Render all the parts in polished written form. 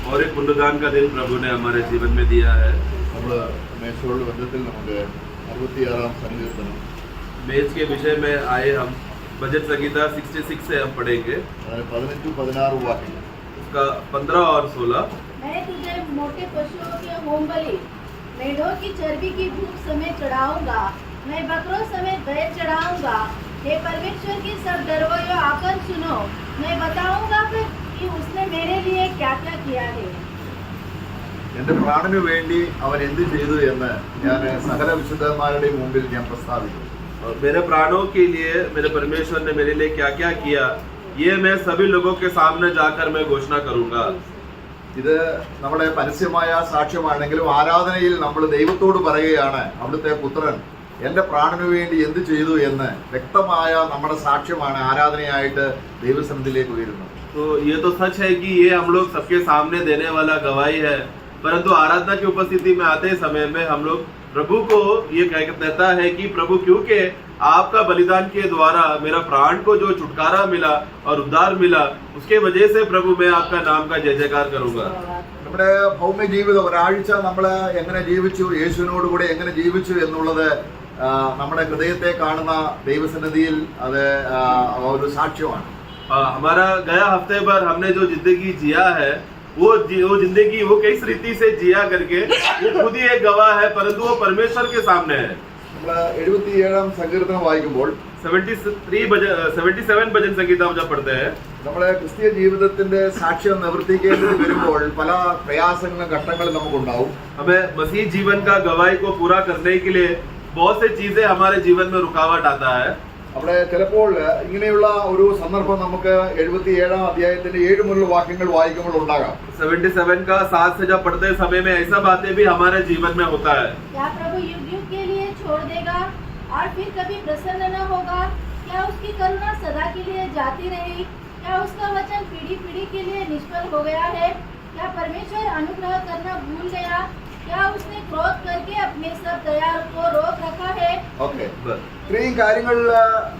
और एक पुनरुत्थान का दिन प्रभु ने हमारे जीवन में दिया है। मेज के विषय में आए हम भजन संगीता 66 से हम पढ़ेंगे। 15-16 वाक्य उसका 15 और 16। मैं तुझे मोटे पशुओं के होम बलि, मेढ़ों की चर्बी की भूख समेत चढ़ाऊंगा, मैं बकरों समेत बैल चढ़ाऊंगा। हे परमेश्वर की सब डरवैयों आकर सुनो, मैं बताऊंगा फिर कि उसने मेरे लिए क्या क्या किया है। എന്റെ പ്രാണനു വേണ്ടി അവൻ എന്ത് ചെയ്തു എന്ന് ഞാൻ സകല വിശുദ്ധന്മാരുടെയും മുമ്പിൽ ഞാൻ പ്രസ്താവിക്കും. और मेरे प्राणों के लिए मेरे परमेश्वर ने मेरे लिए क्या क्या किया, ये मैं सभी लोगों के सामने जाकर मैं घोषणा करूंगा। ഇത് നമ്മുടെ പരസ്യമായ സാക്ഷ്യമാണെങ്കിലും ആരാധനയിൽ നമ്മൾ ദൈവത്തോട് പറയുകയാണ്, അവിടുത്തെ പുത്രൻ എന്റെ പ്രാണനു വേണ്ടി എന്ത് ചെയ്തു എന്ന് വ്യക്തമായ നമ്മുടെ സാക്ഷ്യമാണ് ആരാധനയായിട്ട് ദൈവസന്നിധിയിലേക്ക് ഉയരുന്നത്. तो ये तो सच है कि ये हम लोग सबके सामने देने वाला गवाही है, परंतु आराधना की उपस्थिति में आते समय में हम लोग प्रभु को ये कहता है कि प्रभु क्योंकि आपका बलिदान के द्वारा मेरा प्राण को जो छुटकारा मिला और उद्धार मिला, उसके वजह से प्रभु मैं आपका नाम का जय जयकार करूंगा। നമ്മുടെ ഭൗമ്യ ജീവിതം ഒരാഴ്ച നമ്മൾ എങ്ങനെ ജീവിച്ചു, യേശുവിനോട് കൂടെ എങ്ങനെ ജീവിച്ചു എന്നുള്ളത് നമ്മുടെ ഹൃദയത്തെ കാണുന്ന ദൈവസന്നിധിയിൽ അത് ഒരു സാക്ഷ്യമാണ്. हमारा गया हफ्ते भर हमने जो जिंदगी जिया है वो जिंदगी वो किस रीति से जिया करके वो खुद ही एक गवाह है, परंतु वो परमेश्वर के सामने है। നമ്മൾ 77 സങ്കീർത്തനം വായിക്കുമ്പോൾ 77 भजन संगीता जब पढ़ते हैं, നമ്മുടെ ക്രിസ്തീയ ജീവിതത്തിന്റെ സാക്ഷ്യം നിവർത്തിക്കേണ്ടത് വരുമ്പോൾ പല പ്രയാസങ്ങളും ഘട്ടങ്ങളും നമുക്കുണ്ടാവും. हमें मसीह जीवन का गवाही को पूरा करने के लिए बहुत सी चीजें हमारे जीवन में रुकावट आता है। അവിടെ ചിലപ്പോൾ ഇങ്ങനെയുള്ള ഒരു സന്ദർഭം നമുക്ക് 77 അധ്യായത്തിന്റെ 7 മുതലുള്ള വാക്യങ്ങൾ വായിക്കുമ്പോൾ ഉണ്ടാകാം. 77 का 7 से जब पढ़ते समय में ऐसा बातें भी हमारे जीवन में होता है। क्या प्रभु युग युग के लिए छोड़ देगा और फिर कभी प्रसन्न न होगा? क्या उसकी करुणा सदा के लिए जाती रही? क्या उसका वचन पीढ़ी पीढ़ी के लिए निष्फल हो गया है? क्या परमेश्वर अनुग्रह करना भूल गया? क्या उसने क्रोध करके अपने सब दया को रोक रखा है? ഓക്കെ, ഇത്രയും കാര്യങ്ങൾ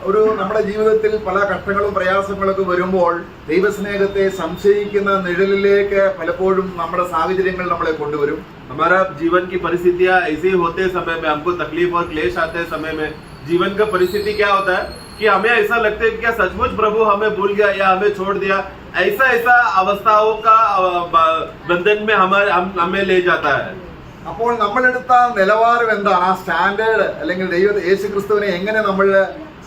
ഒരു നമ്മുടെ ജീവിതത്തിൽ പല കഷ്ടങ്ങളും പ്രയാസങ്ങളൊക്കെ വരുമ്പോൾ ദൈവസ്നേഹത്തെ സംശയിക്കുന്ന നിഴലിലേക്ക് പലപ്പോഴും നമ്മുടെ സാഹചര്യങ്ങൾ നമ്മളെ കൊണ്ടുവരും. हमारा जीवन की परिस्थितियां ऐसे होते समय में हमको तकलीफ और क्लेश आते समय में जीवन का परिस्थिति क्या होता है कि हमें ऐसा लगता है कि क्या सचमुच प्रभु हमें भूल गया या हमें छोड़ दिया। ऐसा अवस्थाओं का बंधन में हमें ले जाता है। അപ്പോൾ നമ്മളെടുത്ത നിലവാരം എന്താണ്, ആ സ്റ്റാൻഡേർഡ് അല്ലെങ്കിൽ യേശു ക്രിസ്തുവിനെ എങ്ങനെ നമ്മൾ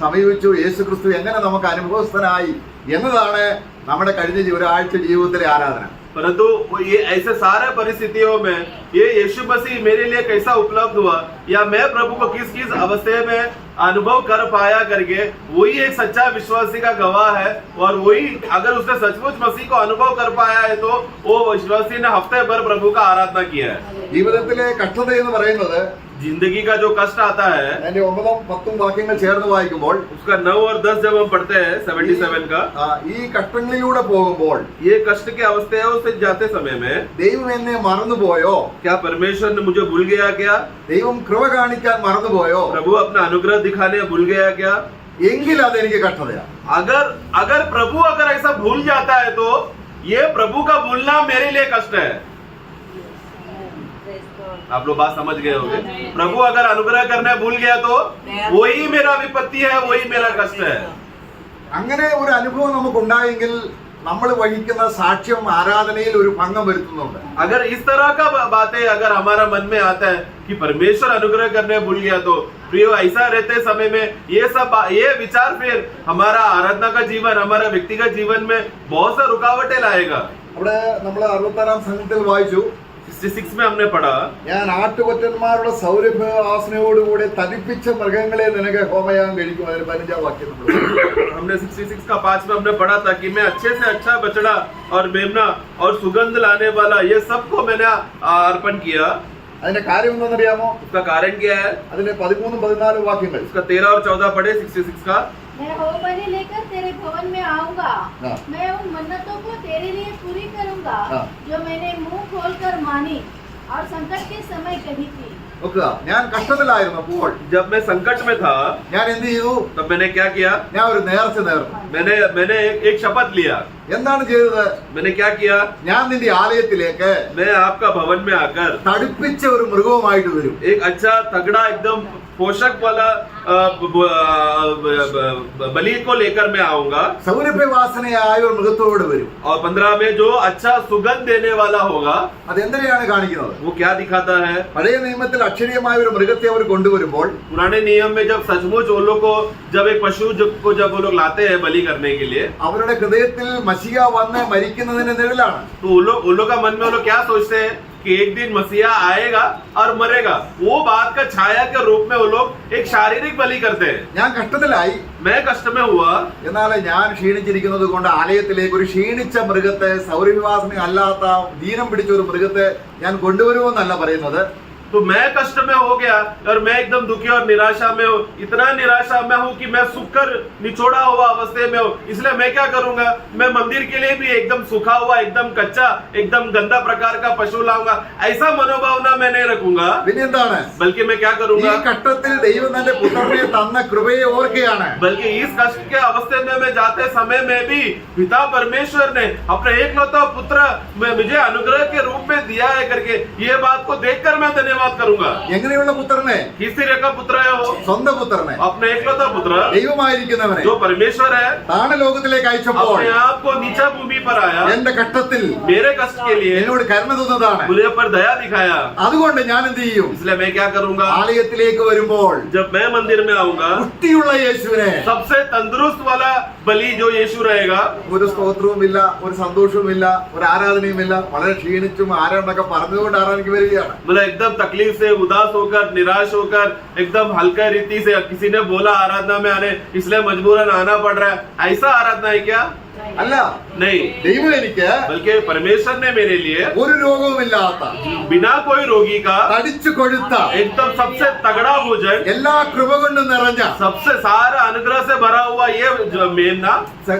സമീപിച്ചു, യേശു ക്രിസ്തു എങ്ങനെ നമുക്ക് അനുഭവസ്ഥനായി എന്നതാണ് നമ്മുടെ കഴിഞ്ഞ ഒരാഴ്ച ജീവിതത്തിലെ ആരാധന. परंतु ये ऐसे सारे परिस्थितियों में ये यीशु मसीह मेरे लिए कैसा उपलब्ध हुआ या मैं प्रभु को किस किस अवस्था में अनुभव कर पाया करके वही एक सच्चा विश्वासी का गवाह है। और वही अगर उसने सचमुच मसीह को अनुभव कर पाया है तो वो विश्वासी ने हफ्ते भर प्रभु का आराधना किया है। ജീവിതത്തിലെ കഷ്ടത എന്ന് പറയുന്നത് जिंदगी का जो कष्ट आता है, അതിന്റെ 9-10 വാക്യങ്ങൾ ചേർന്ന് വായിക്കുമ്പോൾ उसका 9 और 10 जब हम पढ़ते हैं 77 का, ഈ കഷ്ടങ്ങളിലൂടെ പോകുമ്പോൾ ये कष्ट की अवस्थाओं से जाते समय में ദൈവം എന്നെ മറന്നുപോയോ, क्या परमेश्वर ने मुझे भूल गया क्या, ദൈവം കൃപ കാണിക്കാൻ മറന്നുപോയോ, प्रभु अपना अनुग्रह दिखाने भूल गया क्या, എങ്കിൽ അതെനിക്ക് കഷ്ടതയാണ്. अगर प्रभु अगर ऐसा भूल जाता है तो ये प्रभु का भूलना मेरे लिए कष्ट है। आप लोग बात समझ गए होंगे। प्रभु अगर अनुग्रह करना भूल गया तो वही मेरा विपत्ति है, वही मेरा कष्ट है। അങ്ങനെ ഒരു അനുഭവം നമുക്കുണ്ടായെങ്കിൽ നമ്മൾ വഹിക്കുന്ന സാക്ഷ്യം ആരാധനയിൽ ഒരു ഭംഗം വരുത്തുന്നുണ്ട്. अगर इस तरह का बातें अगर हमारा मन में आता है कि परमेश्वर अनुग्रह करने भूल गया तो प्रियो ऐसा रहते समय में ये विचार फिर हमारा आराधना का जीवन, हमारा व्यक्तिगत जीवन में बहुत सा रुकावटें लाएगा। അവിടെ നമ്മൾ 66 സംഘത്തിൽ വായിച്ചു, 66 में हमने पढ़ा, ഞാൻ ആട്ടുകൊറ്റന്മാരുടെ സൗരഭ്യവാസനയോടുകൂടി തടിപ്പിച്ച മൃഗങ്ങളെ നിനക്ക് ഹോമയാഗം കഴിക്കും. അതിന് 15 വാക്യം हमने 66 का 5 में हमने पढ़ा था कि मैं अच्छे से अच्छा बछड़ा और मेमना और सुगंध लाने वाला ये सबको मैंने अर्पण किया। അതിന്റെ കാര്യം എന്താണെന്നറിയാമോ? उसका कारण क्या है? അതിന്റെ 13-14 വാക്യങ്ങൾ. उसका 13 और 14 पढ़े 66 का। मैं होम बलि लेकर तेरे भवन में आऊंगा, मैं उन मन्नतों को तेरे लिए पूरी करूंगा जो मैंने मुंह खोलकर मानी। और संकट के समय कही थी। നോക്കുക, ഞാൻ കഷ്ടത്തിലായിരുന്നപ്പോൾ जब मैं संकट में था ഞാൻ എന്ത് ചെയ്തു? तब मैंने क्या किया? ഞാൻ ഒരു നേർച്ച നേർന്നു. मैंने एक शपथ लिया. എന്താണ് ചെയ്തത്? मैंने क्या किया? ഞാൻ നിന്റെ ആലയത്തിലേക്ക് मैं आपका भवन में आकर തടിപ്പിച്ച ഒരു മൃഗവുമായിട്ട് വരും. एक अच्छा तगड़ा एकदम पोषक वाला बलि को लेकर मैं आऊंगा. സൗരഭ്യവാസനയായ ഒരു മൃഗത്തോട് വരും. और 15 में जो अच्छा सुगंध देने वाला होगा, അതെന്തിനെയാണ് കാണിക്കുന്നത്? वो क्या दिखाता है? പഴയ നിയമത്തിൽ അക്ഷരീയമായ ഒരു മൃഗത്തെ അവർ കൊണ്ടുവരുമ്പോൾ पुराने नियम में जब सचमुच वो लोग को जब एक पशु को जब वो लोग लाते हैं बलि करने के लिए, അവരുടെ ഹൃദയത്തിൽ മശിഹ വന്ന് മരിക്കുന്നതിന്റെ നിഴലാണ്. तो उन लोग का मन में वो लोग क्या सोचते हैं कि एक दिन मसीहा आएगा और मरेगा. वो बात का छाया के रूप में वो लोग एक शारीरिक बलि करते हैं. ഞാൻ കഷ്ടത്തിലായി, मैं कष्ट में हुआ, എന്നാൽ ഞാൻ ക്ഷീണിച്ചിരിക്കുന്നത് കൊണ്ട് ആലയത്തിലേക്ക് ഒരു ക്ഷീണിച്ച മൃഗത്തെ, സൗരഭ്യവാസന അല്ലാത്ത ദീനം പിടിച്ച ഒരു മൃഗത്തെ ഞാൻ കൊണ്ടുവരുമെന്നല്ല പറയുന്നത്. तो मैं कष्ट में हो गया और मैं एकदम दुखी और निराशा में हूँ. इतना निराशा में हूँ कि मैं सूख कर निचोड़ा हुआ अवस्थे में हूँ. इसलिए मैं क्या करूंगा? मैं मंदिर के लिए भी एकदम सूखा हुआ, एकदम कच्चा, एकदम गंदा प्रकार का पशु लाऊंगा. ऐसा मनोभावना मैं नहीं रखूंगा. പിന്നെന്താണ്? बल्कि मैं क्या ഈ करूंगा? ഘട്ടത്തിൽ ദൈവം തന്റെ പുത്രനെ തന്ന കൃപയെ ഓർക്കുകയാണ്. बल्कि इस कष्ट के अवस्थे में मैं जाते समय में भी पिता परमेश्वर ने अपने एकलौता पुत्र मुझे अनुग्रह के रूप में दिया है करके ये बात को देखकर मैं धन्यवाद करूंगा. എങ്ങനെയുള്ള പുത്രനെ? किस तरह का पुत्र है वो? സ്വന്തം പുത്രനെ, अपने एकलौता पुत्र ദൈവമായിരിക്കുന്നവനെ जो परमेश्वर है, താണലോകത്തിലേക്ക് അയച്ചപ്പോൾ अपने आप को नीचा भूमि पर आया. എന്റെ കഷ്ടത്തിൽ मेरे कष्ट के लिए എന്നോട് കരുണ തോന്നുന്നതാണ്. मुझे पर दया दिखाया. അതുകൊണ്ട് ഞാൻ എന്ത് ചെയ്യും? इसलिए मैं क्या करूंगा? ആലയത്തിലേക്ക് വരുമ്പോൾ जब मैं मंदिर में आऊंगा, പുഷ്ടിയുള്ള യേശുവിനെ, सबसे तंदुरुस्त वाला बलि जो यीशु रहेगा, ഒരു സ്തോത്രവുമില്ല, ഒരു സന്തോഷവുമില്ല, ഒരു ആരാധനയുമില്ല, വളരെ ക്ഷീണിച്ചും ആരാധനൊക്കെ പറഞ്ഞുകൊണ്ട് ആരാധനയ്ക്ക് വരികയാണ്. मतलब एकदम तकलीफ से, उदास होकर, निराश होकर, एकदम हल्का रीति से किसी ने बोला आराधना में आने, इसलिए मजबूरन आना पड़ रहा है. ऐसा आराधना है क्या? അല്ല, नहीं. ദൈവം എനിക്ക് बल्कि परमेश्वर ने मेरे लिए ഒരു രോഗവുമില്ലാത്ത, बिना कोई रोगी का തടിച്ചു കൊഴുത്ത, एकदम सबसे तगड़ा भोजन, എല്ലാ കൃപ കൊണ്ടും നിറഞ്ഞ, सबसे सारा अनुग्रह से भरा हुआ ये मेमना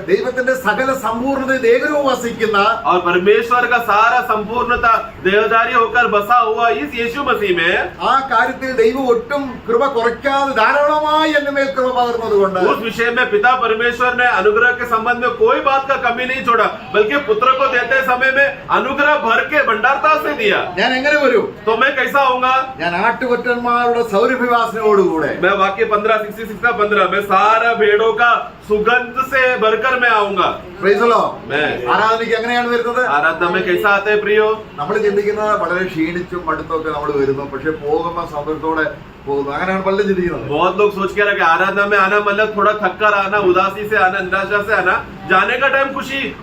ദൈവത്തിന്റെ സകല സമ്പൂർണ്ണതയിൽ ഏകരവും വസിക്കുന്ന, और परमेश्वर का सारा संपूर्णता देहधारी होकर बसा हुआ इस यीशु मसीह में, ആ കാര്യത്തിൽ ദൈവം ഒട്ടും കൃപ കുറയ്ക്കാതെ ധാരാളമായി എന്റെ മേൽ കൃപ പകർന്നത് കൊണ്ട് उस विषय में पिता परमेश्वर ने अनुग्रह के संबंध में कोई बात का कमी नहीं छोड़ा, बल्कि पुत्र को देते समय में अनुग्रह भर के भंडारता से दिया. ഞാൻ എങ്ങനെ വരും? तो मैं कैसा होऊंगा? ഞാൻ ആട്ടുകൊറ്റന്മാരുടെ സൗരഭ്യവാസനയോടുകൂടെ, मैं वाक्य 15:66 का 15, मैं सारा भेड़ों का सुगंध से भरकर मैं आऊंगा. Praise the Lord. मैं ആരാധനയ്ക്ക് എങ്ങനെയാണ് വരുന്നത്? आराधना में कैसा आते हैं प्रियो? നമ്മൾ ചിന്തിക്കുന്നത് വളരെ ക്ഷീണിച്ചും മടുത്തൊക്കെ നമ്മൾ വരുന്നു, പക്ഷെ പോകുമ്പോൾ സന്തോഷത്തോടെ പോകുന്നു. അങ്ങനെയാണ് പലരും ചിന്തിക്കുന്നത്. बहुत लोग सोच के रखे आराधना में आना मतलब थोड़ा थक कर आना, उदासी से आना, निराशा से आना, जाने का टाइम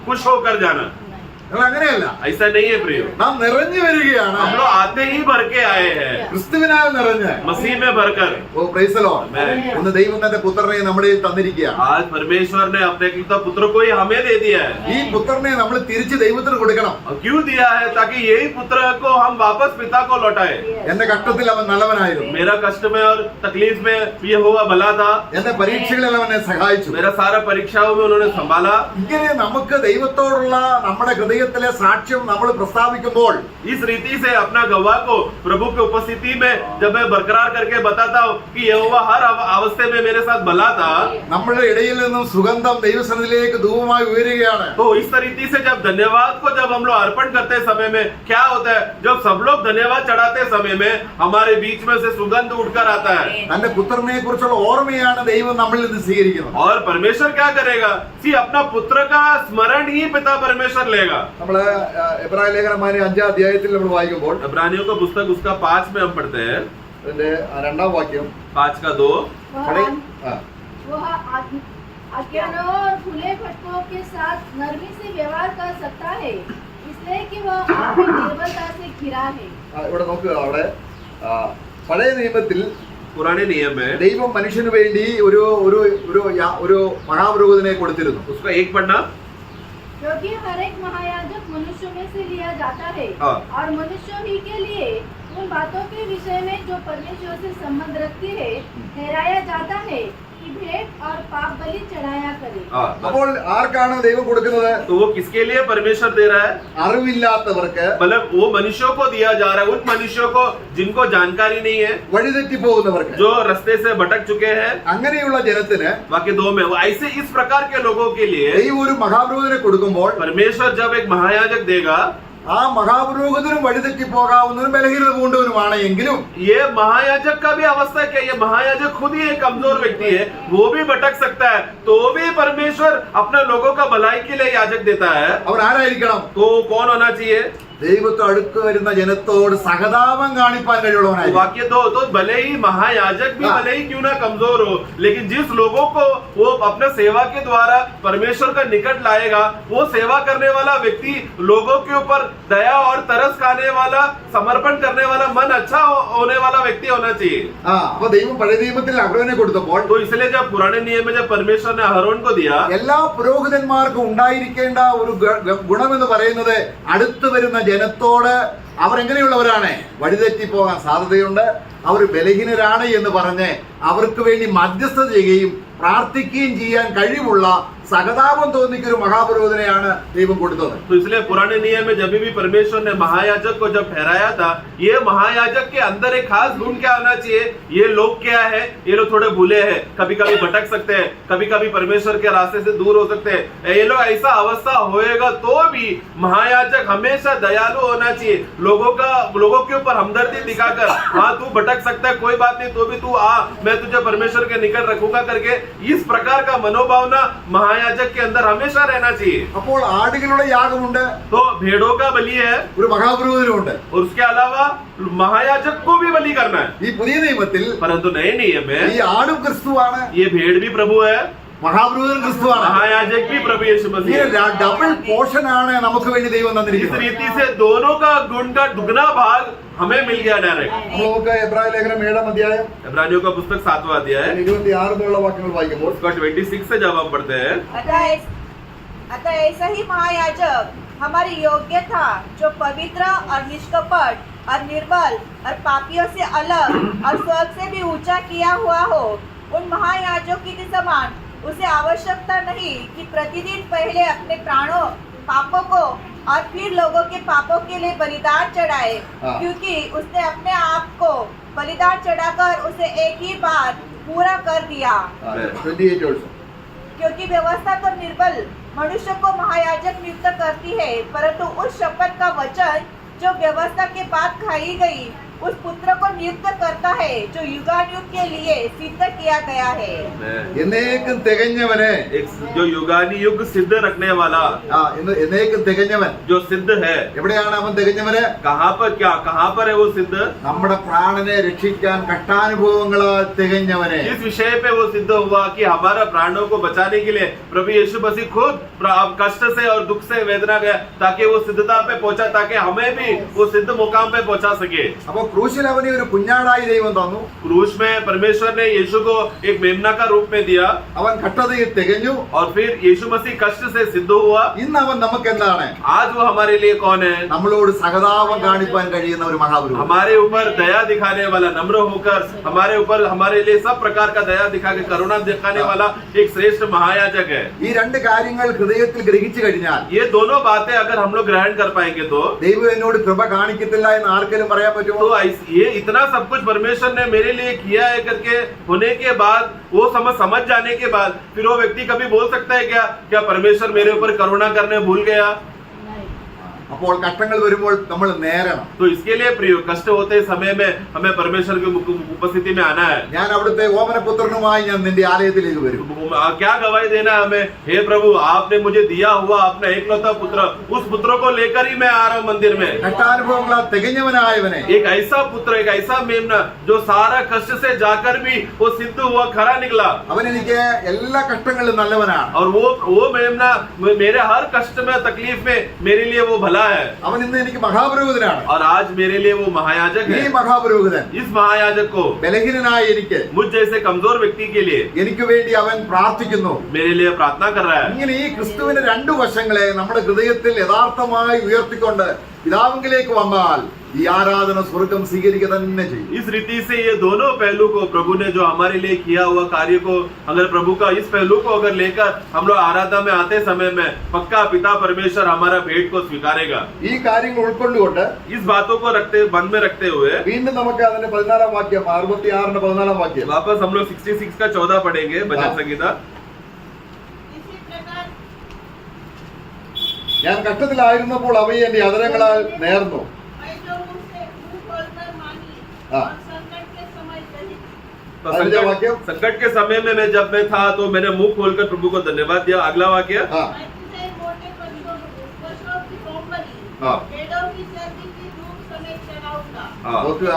खुश होकर जाना. നിങ്ങൾ അങ്ങനെയല്ല. ऐसा नहीं है प्रियो. നാം നിറഞ്ഞു വരികയാണ്. हम लोग आते ही भर के आए हैं, ക്രിസ്തുവിനാൽ നിറഞ്ഞ്. मसीह में भरकर. ഓ പ്രൈസ് ദി ലോർഡ്. ഒന്ന് ദൈവം തന്റെ പുത്രനെ നമ്മുടെ കയ്യിൽ തന്നിരിക്കുകയാണ്. आज परमेश्वर ने अपने एकलौता पुत्र को ही हमें दे दिया है. ഈ പുത്രനെ നമ്മൾ തിരിച്ച് ദൈവത്തിന് കൊടുക്കണം. और क्यों दिया है? ताकि यही पुत्र को हम वापस पिता को लौटाए. എന്റെ കഷ്ടത്തിൽ അവൻ നല്ലവനായിരുന്നു. मेरा कष्ट में और तकलीफ में ये हुआ भला था. എന്റെ പരീക്ഷകളിൽ അവനെ സഹായിച്ചു. मेरा सारा परीक्षाओं में उन्होंने संभाला. ഇങ്ങനെ നമുക്ക് ദൈവത്തോടുള്ള നമ്മുടെ ഹൃദയത്തിലെ സാക്ഷ്യം നമ്മൾ പ്രസ്താവിക്കുമ്പോൾ इस रीति से अपना गवाह को प्रभु की उपस्थिति में जब मैं बरकरार करके बताता हूँ कि यहोवा हर अवस्थे में मेरे साथ भला था, നമ്മുടെ ഇടയിൽ നിന്നും സുഗന്ധം ദൈവസന്നിധിയിലേക്ക് ധൂപമായി ഉയരുകയാണ്. तो इस तरीके से जब धन्यवाद को जब हम लोग अर्पण करते समय में क्या होता है? जब सब लोग धन्यवाद चढ़ाते समय में हमारे बीच में से सुगंध उठकर आता है. തന്റെ പുത്രനെ കുറിച്ചുള്ള ഓർമ്മയാണ് ദൈവം നമ്മളിൽ നിന്ന് സ്വീകരിക്കുന്നത്. और परमेश्वर क्या करेगा? अपना पुत्र का स्मरण ही पिता परमेश्वर लेगा. നമ്മള് എബ്രായ ലേഖനം 5-ാം അധ്യായത്തിൽ നമ്മൾ വായിക്കുമ്പോൾ इब्रानियों का पुस्तक उसका 5 में हम पढ़ते हैं, അതിന്റെ 2-ാം വാക്യം 5:2. वह अज्ञानों और खुले फटकों के साथ नरमी से व्यवहार कर सकता है, इसलिए कि वह आपकी निर्बलता से घिरा है. ഇവിടെ നോക്കുക, അവിടെ പഴയ നിയമത്തിൽ पुराने नियम में ദൈവം മനുഷ്യന് വേണ്ടി ഒരു ഒരു ഒരു ഒരു മഹാപുരോഹിതനെ കൊടുത്തിരുന്നു. उसका एक पढ़ना, क्योंकि हर एक महायाजक मनुष्यों में से लिया जाता है और मनुष्यों ही के लिए उन बातों के विषय में जो परमेश्वर से संबंध रखती है ठहराया जाता है, की भेंट और पाप बलि चढ़ाया करे। हाँ, അപ്പോൾ ആർക്കാണ് ദൈവം കൊടുക്കുന്നത്? तो वो किसके लिए परमेश्वर दे रहा है? അറിവില്ലാത്തവർക്ക്, मतलब वो मनुष्यों को दिया जा रहा है, उन मनुष्यों को जिनको जानकारी नहीं है, വഴിതെറ്റി പോകുന്നവർക്ക്, जो रास्ते से भटक चुके हैं। അങ്ങനെയുള്ള ജനത്തിന് वाक्य 2 में वो ऐसे इस प्रकार के लोगों के लिए ദൈവം ഒരു മഹാപുരോഹിതനെ കൊടുക്കുമ്പോൾ परमेश्वर जब एक महायाजक देगा, ആ മഹാപുരോഹിതനും വഴിതെറ്റി പോകാവുന്നവരും ബലഹീനത പൂണ്ടവനുമാണ് എങ്കിലും ये महायाजक का भी अवस्था क्या है? ये महायाजक खुद ही एक कमजोर व्यक्ति है, वो भी भटक सकता है, तो भी परमेश्वर अपने लोगों का भलाई के लिए याजक देता है। അവർ ആരായിരിക്കണം? तो कौन होना चाहिए? ദൈവത്തെ അടുക്ക് വരുന്ന ജനത്തോട് സഹതാപം കാണിപ്പാൻ കഴിവുള്ളവനായിരിക്കും. वाक्य 2, तो भले ही महायाजक भी भले ही क्यों ना कमजोर हो, लेकिन जिस लोगों को वो अपने सेवा के द्वारा परमेश्वर का निकट लाएगा, वो सेवा करने वाला व्यक्ति लोगों के ऊपर दया और तरस खाने वाला, समर्पण करने वाला, मन अच्छा होने वाला व्यक्ति होना चाहिए। അപ്പൊ ദൈവം പഴയ നിയമത്തിൽ അഹരോനെ കൊടുത്തപ്പോൾ तो इसलिए जब पुराने नियम में जब परमेश्वर ने अहरोन को दिया, എല്ലാ പുരോഹിതന്മാർക്കും ഉണ്ടായിരിക്കേണ്ട ഒരു ഗുണമെന്ന് പറയുന്നത് അടുത്ത് വരുന്ന ജനത്തോട് അവരെങ്ങനെയുള്ളവരാണ്? വഴിതെറ്റി പോകാൻ സാധ്യതയുണ്ട്, അവർ ബലഹീനരാണ് എന്ന് പറഞ്ഞ് അവർക്ക് വേണ്ടി മധ്യസ്ഥത ചെയ്യുകയും പ്രാർത്ഥിക്കുകയും ചെയ്യാൻ കഴിവുള്ള സഹതാപം തോന്നിക്കുന്ന ഒരു മഹാപുരോഹിതനെയാണ് ദൈവം കൊടുത്തത്. तो इसलिए पुराने नियम में जब भी परमेश्वर ने महायाजक को जब ठहराया था, ये महायाजक के अंदर एक खास गुण क्या होना चाहिए? ये लोग क्या है? ये लोग थोड़े भूले हैं, कभी कभी भटक सकते हैं, कभी कभी परमेश्वर के रास्ते से दूर हो सकते हैं। ये लोग ऐसा अवस्था होएगा तो भी महायाजक हमेशा दयालु होना चाहिए, लोगों के ऊपर हमदर्दी दिखाकर, हाँ तू भटक सकता है, कोई बात नहीं, तो भी तू आ, मैं तुझे परमेश्वर के निकट रखूंगा करके, इस प्रकार का मनोभावना महायाजक के अंदर हमेशा रहना चाहिए। അപ്പോൾ ആടുകളുടെ യാഗമുണ്ട്, तो भेड़ों का बलि है, ഒരു മഹാപുരോഹിതനുണ്ട്. और उसके अलावा महायाजक को भी बलि करना है। ഈ പുതിയ നിയമത്തിൽ परंतु नए नियम ഈ में ആടും ക്രിസ്തുവാണ്, ये भेड़ भी प्रभु है, മഹാപുരോഹിതൻ ക്രിസ്തുവാണ്. महायाजक भी प्रभु यीशु मसीह है। ഡബിൾ പോർഷൻ ആണ് നമുക്ക് വേണ്ടി ദൈവം इस തന്നിരിക്കുന്നത്. रीति से दोनों का गुण का दुगना भाग हमें मिल गया डायरेक्ट। നമുക്ക് എബ്രായ ലേഖനം 7 അധ്യായം इब्रानियों का पुस्तक 7वां अध्याय 26 മുതലുള്ള വാക്യങ്ങൾ വായിക്കുമ്പോൾ उसका 26 से जब हम पढ़ते हैं, अतः ऐसा ही महायाजक हमारी योग्य था, जो पवित्र और निष्कपट और निर्बल और पापियों से अलग और स्वर्ग से भी ऊंचा किया हुआ हो। उन महायाजकों के समान उसे आवश्यकता नहीं कि प्रतिदिन पहले अपने पापों को और फिर लोगों के पापों के लिए बलिदान चढ़ाए, क्योंकि उसने अपने आप को बलिदान चढ़ाकर उसे एक ही बार पूरा कर दिया। 28 also. क्योंकि व्यवस्था तो निर्बल मनुष्य को महायाजक नियुक्त करती है, परंतु उस शपथ का वचन जो व्यवस्था के बाद खाई गई, उस पुत्र को नियुक्त करता है, जो युगानुयुग के लिए सिद्ध किया गया है। എന്നേക്കും തികഞ്ഞവനെ, एक जो युगानी युग सिद्ध रखने वाला, എന്നേക്കും തികഞ്ഞവൻ जो सिद्ध है, എവിടെയാണ് അവൻ തികഞ്ഞവന്? कहाँ पर है वो सिद्ध? നമ്മുടെ പ്രാണനെ രക്ഷിക്കാൻ കഷ്ടാനുഭവങ്ങളാൽ തികഞ്ഞവനെ. इस विषय पे वो सिद्ध हुआ कि हमारा प्राणों को बचाने के लिए प्रभु यीशु मसीह खुद कष्ट से और दुख से वेदना गया, ताकि वो सिद्धता पे पहुंचा, ताकि हमें भी वो सिद्ध मुकाम पे पहुंचा सके। അപ്പൊ ക്രൂശിൽ അവനെ ഒരു കുഞ്ഞാടായി ദൈവം തന്നു. क्रूस में परमेश्वर ने यीशु को एक मेमना का रूप में दिया, അവൻ കഷ്ടതയിൽ തികഞ്ഞു. और फिर यीशु मसीह कष्ट से सिद्ध हुआ। ഇന്ന് അവൻ നമുക്ക് എന്താണ്? आज वो हमारे लिए कौन है? നമ്മളോട് സഹതാപം കാണിപ്പാൻ കഴിയുന്ന ഒരു മഹാപുരോഹിതൻ. हमारे ऊपर दया दिखाने वाला, नम्र होकर हमारे ऊपर हमारे लिए सब प्रकार का दया दिखा के करुणा दिखाने वाला एक श्रेष्ठ महायाजक है। ഈ രണ്ട് കാര്യങ്ങൾ ഹൃദയത്തിൽ ഗ്രഹിച്ചു കഴിഞ്ഞാൽ ये दोनों बातें अगर हम लोग ग्रहण कर पाएंगे तो ദൈവം എന്നോട് കൃപ കാണിക്കത്തില്ല എന്ന് ആർക്കെങ്കിലും പറയാൻ പറ്റുമോ? ये इतना सब कुछ परमेश्वर ने मेरे लिए किया है करके होने के बाद, वो समझ जाने के बाद, फिर वो व्यक्ति कभी बोल सकता है क्या परमेश्वर मेरे ऊपर करुणा करने भूल गया? അപ്പോൾ കഷ്ടങ്ങൾ വരുമ്പോൾ നമ്മൾ നേരണം. तो इसके लिए प्रिय कष्ट होते समय में हमें परमेश्वर की उपस्थिति में आना है। ഞാൻ അവിടുത്തെ ഓമനപുത്രനുമായി ഞാൻ നിന്റെ ആലയത്തിലേക്ക് വരും. क्या गवाही देना है हमें? हे प्रभु, आपने मुझे दिया हुआ अपना एकलौता पुत्र, उस पुत्र को लेकर ही मैं आ रहा हूँ मंदिर में। കഷ്ടാനുഭവങ്ങളാൽ തികഞ്ഞവനായവനെ, एक ऐसा पुत्र, एक ऐसा मेमना जो सारा कष्ट से जाकर भी वो सिद्ध हुआ, खरा निकला। അവൻ എനിക്ക് എല്ലാ കഷ്ടങ്ങളിലും നല്ലവനാണ്. और वो मेमना मेरे हर कष्ट में, तकलीफ में मेरे लिए वो भला है। അവൻ ഇന്ന് എനിക്ക് മഹാപുരോഹിതനാണ്. और आज मेरे लिए वो महायाजक ഈ है। മഹാപുരോഹിതൻ इस महायाजक को ബലഹീനനായ എനിക്ക്, मुझ जैसे कमजोर व्यक्ति के लिए എനിക്ക് വേണ്ടി അവൻ പ്രാർത്ഥിക്കുന്നു. मेरे लिए प्रार्थना कर रहा है। ഇങ്ങനെ ഈ ക്രിസ്തുവിന്റെ രണ്ടു വശങ്ങളെ നമ്മുടെ ഹൃദയത്തിൽ യഥാർത്ഥമായി ഉയർത്തിക്കൊണ്ട് പിതാവിലേക്ക് വന്നാൽ ഈ ആരാധന സ്വർഗം സ്വീകരിക്കുക തന്നെ ചെയ്യും. इस रीति से ये दोनों पहलू को प्रभु ने जो हमारे लिए किया हुआ कार्य को अगर प्रभु का इस पहलू को अगर लेकर हम लोग आराधना में आते समय में पक्का पिता परमेश्वर हमारा भेंट को स्वीकारेगा. ഈ കാര്യങ്ങൾ ഉൾക്കൊണ്ടുകൊണ്ട് इस बातों को मन में रखते हुए വീണ്ടും നമുക്ക് അതിന്റെ 14 വാക്യം 66 14 വാക്യം वापस हम लोग 66 का 14 पढ़ेंगे भजन संगीता. इसी प्रकार ഞാൻ കഷ്ടത്തിലായിരുന്നപ്പോൾ അവയെ എന്റെ അധരങ്ങളാൽ നേർന്നു. मैं जो मुझसे मुंह खोलकर मांगी हाँ। और संकट के समय दही तो अगला वाक्य? संकट के समय में जब मैं था तो मैंने मुंह खोलकर प्रभु को धन्यवाद दिया. अगला वाक्य. ആ मैं तुझे मोटे पशुओं की कोमबली हाँ। भेड़ों की चर्बी की धूप समेत चढ़ाऊंगा. हाँ. നോക്കുക.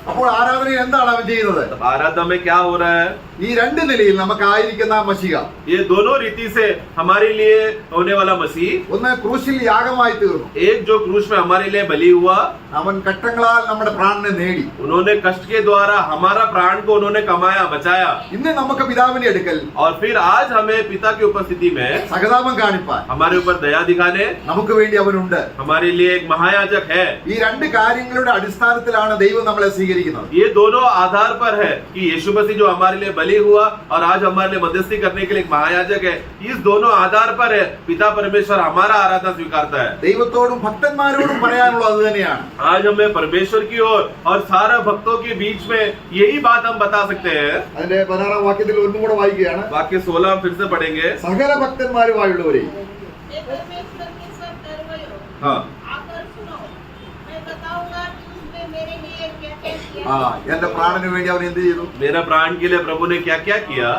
അപ്പോൾ ആരാധനയിൽ എന്താണ് അവൻ ചെയ്യുന്നത്? तब आराधना में क्या हो रहा है? ഈ രണ്ട് നിലയിൽ നമുക്കായിരിക്കുന്ന മശിഹ ये दोनों रीति से हमारे लिए होने वाला मसीह, ഒന്ന് ക്രൂശിൽ യാഗമായി തീർന്നു. एक जो क्रूस में हमारे लिए बलि हुआ, അവൻ കഷ്ടങ്ങളാൽ നമ്മുടെ പ്രാണനെ നേടി. उन्होंने कष्ट के द्वारा हमारा प्राण को उन्होंने कमाया, बचाया. ഇന്ന് നമുക്ക് പിതാവിന്റെ അടുക്കൽ और फिर आज हमें पिता की उपस्थिति में സഹതാപം കാണിപ്പാൻ हमारे ऊपर दया दिखाने നമുക്ക് വേണ്ടി അവനുണ്ട്. हमारे लिए एक महायाजक है. ഈ രണ്ട് കാര്യങ്ങളുടെ അടിസ്ഥാനത്തിലാണ് ദൈവം നമ്മളെ സ്വീകരിക്കുന്നത്. ये दोनों आधार पर है कि यीशु मसीह जो हमारे लिए बलि हुआ और आज हमारे लिए मध्यस्थी करने के लिए एक महायाजक है. इस दोनों आधार पर है पिता परमेश्वर हमारा आराधना स्वीकारता है. ദൈവത്തോടും ഭക്തന്മാരോടും പറയാനുള്ളത് അത് തന്നെയാണ്. आज हमें परमेश्वर की ओर और सारे भक्तों के बीच में यही बात हम बता सकते हैं. അതിന്റെ 16 വാക്യത്തിൽ ഒന്നും കൂടെ വായിക്കുകയാണ്. वाक्य 16 फिर से पढ़ेंगे. സകല ഭക്തന്മാരുമായുള്ളവരെ हे परमेश्वर के सब दरवयो हाँ. आकर सुनो. मैं बताऊंगा कि उसने मेरे लिए क्या-क्या किया. ആ എന്റെ പ്രാണന് വേണ്ടി അവൻ എന്ത് ചെയ്തു? मेरा प्राण के लिए प्रभु ने क्या क्या किया.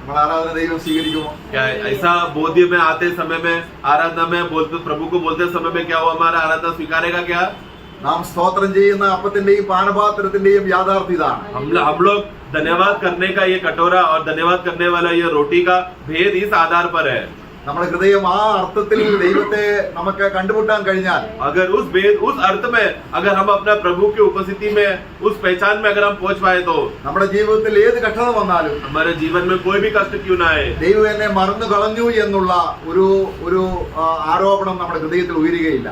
നമ്മൾ ആരാധന ദൈവം സ്വീകരിക്കുമോ? क्या ऐसा बोध्य में आते समय में आराधना में बोलते प्रभु को बोलते समय में क्या वो हमारा आराधना स्वीकारेगा क्या? നാം സ്തോത്രം ചെയ്യുന്ന അപ്പത്തിന്റെയും പാനപാത്രത്തിന്റെയും യാഥാർത്ഥ്യം ഇതാണ്. हम लोग धन्यवाद करने का ये कटोरा और धन्यवाद करने वाला ये रोटी का भेद इस आधार पर है. നമ്മുടെ ഹൃദയം ആ അർത്ഥത്തിൽ ദൈവത്തെ നമുക്ക് കണ്ടുമുട്ടാൻ കഴിഞ്ഞാൽ अगर उस भेद उस अर्थ में अगर हम अपना प्रभु की उपस्थिति में उस पहचान में अगर हम पहुंच पाए तो നമ്മുടെ ജീവിതത്തിൽ ഏത് കഷ്ടത വന്നാലും हमारे जीवन में कोई भी कष्ट क्यों ना आए, ദൈവം എന്നെ മറന്നു കളഞ്ഞു എന്നുള്ള ഒരു ഒരു ആരോപണം നമ്മുടെ ഹൃദയത്തിൽ ഉയരുകയില്ല.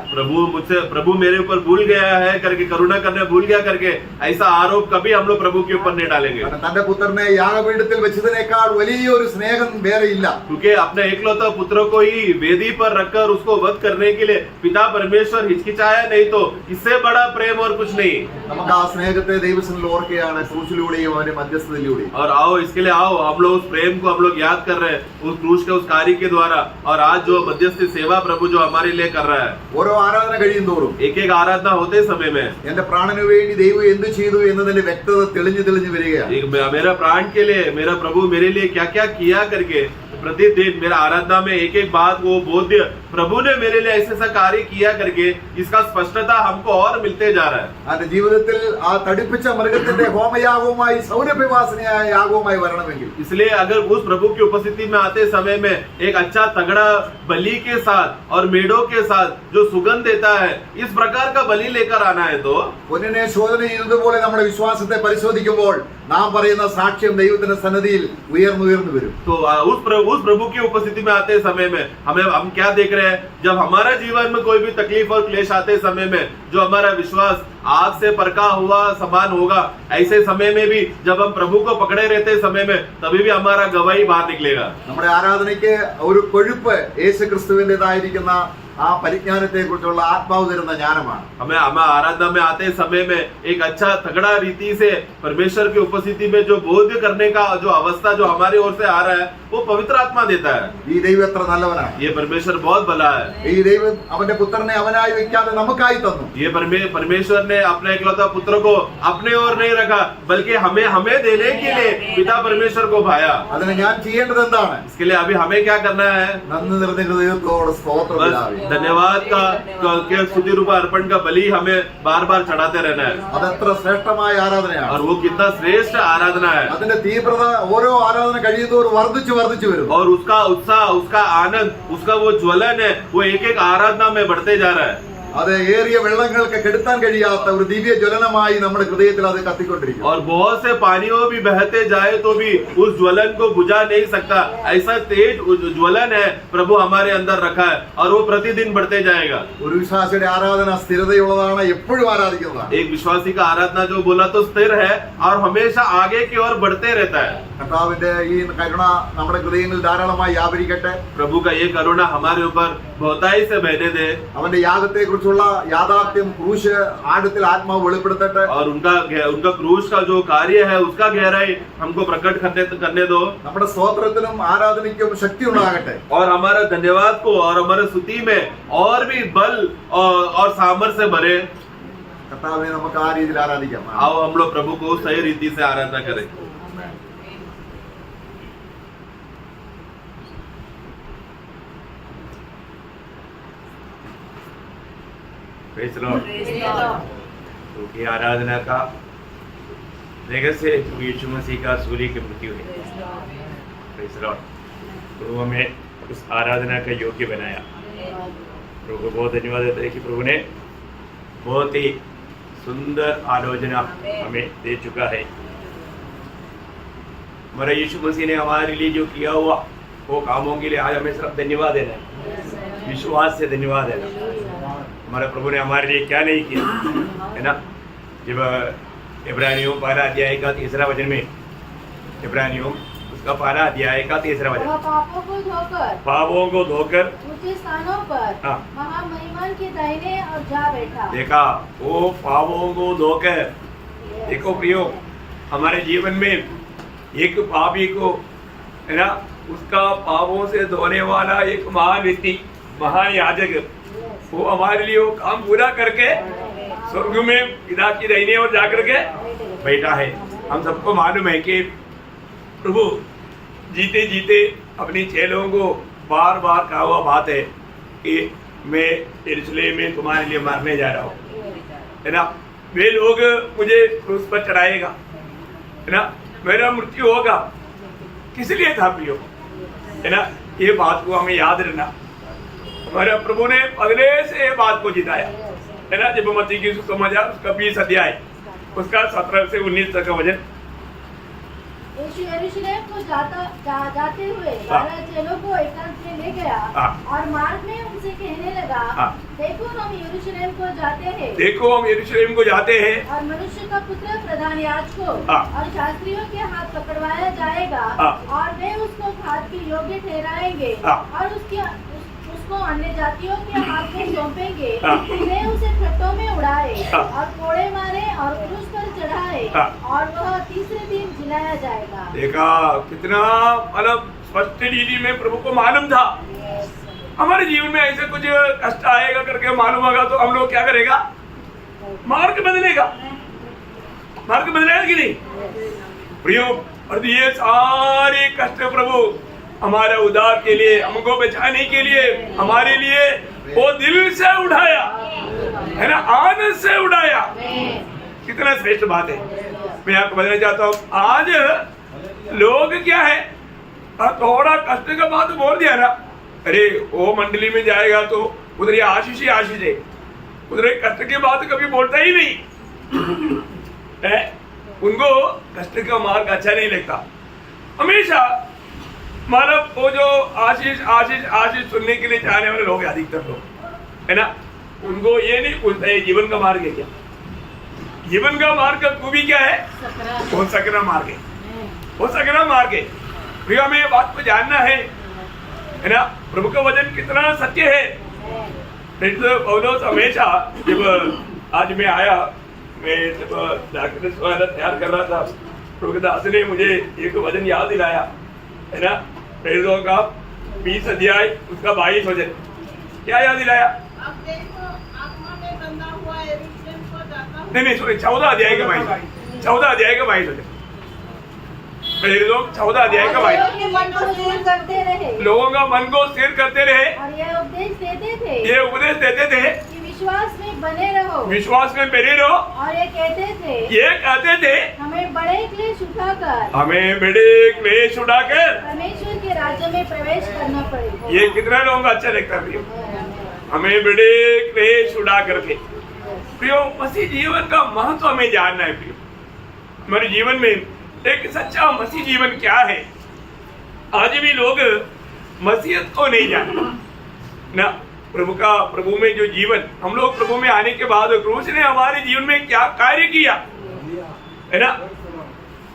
प्रभु मेरे ऊपर भूल गया है करके करुणा करने भूल गया करके ऐसा आरोप कभी हम लोग प्रभु के ऊपर नहीं डालेंगे. കാരണം തന്റെ പുത്രനെ യാഗപീഠത്തിൽ വെച്ചതിനേക്കാൾ വലിയൊരു സ്നേഹം വേറെ ഇല്ല. क्योंकि अपने एकलौता पुत्र को ही वेदी पर रखकर उसको वध करने के लिए पिता परमेश्वर हिचकिचाया नहीं तो इससे बड़ा प्रेम और कुछ नहीं. നമുക്ക് ആ സ്നേഹത്തെ ദൈവസന്നിധിയിൽ ഓർക്കുകയാണ് ക്രൂശിലൂടെയും അവന്റെ മധ്യസ്ഥതയിലൂടെയും. और आओ इसके लिए आओ हम लोग उस प्रेम को हम लोग याद कर रहे हैं उस क्रूस के उस कार्य के द्वारा. और आज जो मध्यस्थी सेवा प्रभु जो हमारे लिए कर रहा है, ഓരോ ആരാധന കഴിയും തോറും एक एक आराधना होते समय में എന്റെ പ്രാണന് വേണ്ടി ദൈവം എന്ത് ചെയ്തു എന്നതിന്റെ വ്യക്തത തെളിഞ്ഞു തെളിഞ്ഞു വരികയാണ്. मेरा प्राण के लिए मेरा प्रभु मेरे लिए क्या क्या किया करके प्रतिदिन मेरा आराधना में एक एक बात वो बोध्य प्रभु ने मेरे लिए ऐसे ऐसा कार्य किया करके इसका स्पष्टता हमको और मिलते जा रहा है. അവന്റെ ജീവിതത്തിൽ ആ തടിപ്പിച്ച മൃഗത്തിന്റെ ഹോമയാഗവുമായി സൗരഭ്യവാസനയായ യാഗവുമായി വരണമെങ്കിൽ इसलिए अगर उस प्रभु की उपस्थिति में आते समय में एक अच्छा तगड़ा बलि के साथ और मेढ़ों के साथ जो सुगंध देता है इस प्रकार का बलि लेकर आना है तो പൊന്നിനെ ശോധന ചെയ്തതുപോലെ നമ്മുടെ വിശ്വാസത്തെ പരിശോധിക്കുമ്പോൾ നാം പറയുന്ന സാക്ഷ്യം ദൈവത്തിന്റെ സന്നിധിയിൽ ഉയർന്നു വരും. तो उस प्रभु की उपस्थिति में आते समय में हम क्या देख रहे हैं, जब हमारा जीवन में कोई भी तकलीफ और क्लेश आते समय में जो हमारा विश्वास आग से परका हुआ समान होगा, ऐसे समय में भी जब हम प्रभु को पकड़े रहते समय में तभी भी हमारा गवाही बाहर निकलेगा. നമ്മുടെ ആരാധനയ്ക്ക് ഒരു കൊഴുപ്പ് യേശു ക്രിസ്തുവിന്റേതായിരിക്കുന്ന ആ പരിജ്ഞാനത്തെ കുറിച്ചുള്ള ആത്മാവ് തരുന്ന ജ്ഞാനമാണ്. हमें आराधना में आते समय में एक अच्छा तगड़ा रीति से परमेश्वर की उपस्थिति में जो बोध करने का जो अवस्था जो हमारी ओर से आ रहा है वो पवित्र आत्मा देता है. ഈ ദൈവം എത്ര നല്ലവനാണ്. ये परमेश्वर बहुत भला है. ഈ ദൈവം അവന്റെ പുത്രനെ അവനായി വെക്കാതെ നമുക്കായി തന്നു. ये परमेश्वर ने अपने इकलौता पुत्र को अपने ओर नहीं रखा बल्कि हमें देने के लिए पिता परमेश्वर को भाया. അതിന് ഞാൻ ചെയ്യേണ്ടത് എന്താണ്? इसके लिए अभी हमें क्या करना है? നന്ദി നിറഞ്ഞ ഹൃദയത്തോടെ സ്തോത്രം बस പിതാവേ. धन्यवाद का स्तुति रूप अर्पण का बलि हमें बार बार चढ़ाते रहना है. അതെത്ര ശ്രേഷ്ഠമായ ആരാധനയാണ്. और वो कितना श्रेष्ठ आराधना है. അതിന്റെ തീവ്രത ഓരോ ആരാധന കഴിയുന്നതോറും വർദ്ധിച്ചു വരും. और उसका उत्साह उसका आनंद उसका वो ज्वलन है वो एक एक आराधना में बढ़ते जा रहा है. ആ അത് ഏറിയ വെള്ളങ്ങൾക്ക് കെടുത്താൻ കഴിയാത്ത ഒരു ദിവ്യ ജ്വലനമായി നമ്മുടെ ഹൃദയത്തിൽ അത് കത്തിക്കൊണ്ടിരിക്കും. और बहुत से पानियों भी बहते जाए तो भी उस ज्वलन को बुझा नहीं सकता, ऐसा तेज ज्वलन है प्रभु हमारे अंदर रखा है और वो प्रतिदिन बढ़ते जाएगा. ഒരു വിശ്വാസിയുടെ ആരാധന സ്ഥിരതയുള്ളതാണ്, എപ്പോഴും ആരാധിക്കുന്നതാണ്. एक विश्वासी का आराधना जो बोला तो स्थिर है और हमेशा आगे की ओर बढ़ते रहता है. കർത്താവിന്റെ ഈ കരുണ നമ്മുടെ ഹൃദയങ്ങളിൽ ധാരാളമായി വ്യാപരിക്കട്ടെ. प्रभु का ये करुणा हमारे ऊपर बहुताई से बहने दे അവന്റെ യാഗത്തെ കുറിച്ചുള്ള യാഥാർത്ഥ്യം ക്രൂശ് ആഴത്തിൽ ആത്മാവ് വെളിപ്പെടുത്തട്ടെ. और उनका क्रूस का जो कार्य है उसका गहराई हमको प्रकट करने दो. നമ്മുടെ സ്തോത്രത്തിനും ആരാധനയ്ക്കും ശക്തി ഉണ്ടാകട്ടെ. और हमारा धन्यवाद को और हमारे स्तुति में और भी बल और सामर्थ्य से भरे. കർത്താവിനെ നമുക്ക് ആ രീതിയിൽ ആരാധിക്കാം. आओ हम लोग प्रभु को सही रीति से आराधना करें. Praise the Lord. प्रभु की आराधना का रहस्य यीशु मसीह का सूली की मृत्यु है। Praise the Lord. प्रभु हमें उस आराधना का योग्य बनाया। प्रभु को बहुत धन्यवाद देते हैं कि प्रभु ने बहुत ही सुंदर आलोचना हमें दे चुका है। हमारा यीशु मसीह ने हमारे लिए जो किया हुआ वो कामों के लिए आज हमें सिर्फ धन्यवाद देना है, विश्वास से धन्यवाद देना। हमारे प्रभु ने हमारे लिए क्या नहीं किया, है ना। जब इब्रानियों 12 अध्याय का 3रा वचन में, इब्रानियों उसका 12 अध्याय का 3रा वचन, वह पापों को धोकर ऊंचे स्थानों पर हाँ। महामहिमान के दाहिने और जा बैठा. देखा वो पापों को धोकर। देखो प्रियो, हमारे जीवन में एक पापी को, है ना, उसका पापों से धोने वाला एक महान व्यक्ति, महान याजक, वो हमारे लिए वो काम पूरा करके स्वर्ग में पिता की दाहिने ओर जाकर के बैठा है। हम सबको मालूम है कि प्रभु जीते जीते अपनी चेलों को बार बार कहा हुआ बात है कि मैं यरूशलेम में तुम्हारे लिए मरने जा रहा हूँ, है ना। वे लोग मुझे क्रूस पर चढ़ाएगा, है ना, मेरा मृत्यु होगा। किस लिए था प्रियो, है ना। ये बात को हमें याद रखना। हमारे प्रभु ने पहले से ये बात को जिताया, है ना। जब मत्ती की सुसमाचार उसका 20 अध्याय उसका 17 से 19 तक का वचन। यीशु यरूशलेम को जाते हुए हाँ। 12 चेलों को एकांत में ले गया हाँ। और मार्ग में उनसे कहने लगा, हाँ। देखो हम यरूशलेम को जाते हैं देखो हम यरूशलेम को जाते हैं और मनुष्य का पुत्र प्रधान याजकों हाँ। और शास्त्रियों के हाथ पकड़वाया जाएगा हाँ। और वे उसको घात के योग्य ठहराएंगे हाँ। और उसको अन्य जातियों के हाथ में सौंपेंगे। हाँ। वे उसे खट्टों में उड़ाए हाँ। और कोड़े मारे और क्रूस पर चढ़ाए हाँ। और वह तीसरे दिन जिलाया जाएगा। देखा कितना मतलब स्पष्ट रीति में प्रभु को मालूम था हमारे जीवन में ऐसे कुछ कष्ट आएगा करके मालूम होगा तो हम लोग क्या करेगा, मार्ग बदलेगा कि नहीं प्रियो। और ये सारे कष्ट प्रभु हमारे उद्धार के लिए, हमको बचाने के लिए, हमारे लिए वो दिल से उठाया, है ना, आनंद से उठाया। कितना श्रेष्ठ बात है। मैं आपको बताना चाहता हूँ, आज लोग क्या है, थोड़ा कष्ट का बात बोल दिया ना, अरे वो मंडली में जाएगा तो उधर ये आशीष ही आशीष है, उधर कष्ट की बात कभी बोलता ही नहीं है। उनको कष्ट का मार्ग अच्छा नहीं लगता। हमेशा मतलब वो जो आशीष आशीष आशीष सुनने के लिए चाहने वाले लोग, अधिकतर लोग, है ना, उनको ये नहीं पूछता है जीवन का मार्ग है क्या, जीवन का मार्ग का खूबी क्या है, वो सकरा मार्ग है, वो सकरा मार्ग है। प्रिय हमें ये बात को जानना है ना। प्रभु का वचन कितना सत्य है। पौलुस हमेशा, जब आज मैं आया, मैं जब डॉक्टर तैयार कर रहा था, प्रभु के दास ने मुझे एक वचन याद दिलाया, है ना, प्रेरितों का 20 अध्याय उसका 22 वचन। क्या याद दिलाया? अब देखो आत्मा में बंधा हुआ यरूशलेम को जाता हूँ। नहीं सॉरी, 14 अध्याय का 22 वचन। प्रेरितों 14 अध्याय का 22। लोगों के मन को स्थिर करते रहे लोगों का मन को स्थिर करते रहे, और ये उपदेश देते थे कि विश्वास में बने रहो, विश्वास में बने रहो। और ये कहते थे हमें बड़े क्लेश उठाकर परमेश्वर के राज्य में प्रवेश करना पड़ेगा। ये कितना लोगों को अच्छा लगता है। हमें बड़े क्लेश उड़ा करके प्रियो मसीह जीवन का महत्व हमें जानना है। प्रियो हमारे जीवन में एक सच्चा मसीह जीवन क्या है। आज भी लोग मसीहत को नहीं जानते ना। प्रभु में जो जीवन हम लोग प्रभु में आने के बाद क्रूस ने हमारे जीवन में क्या कार्य किया है ना,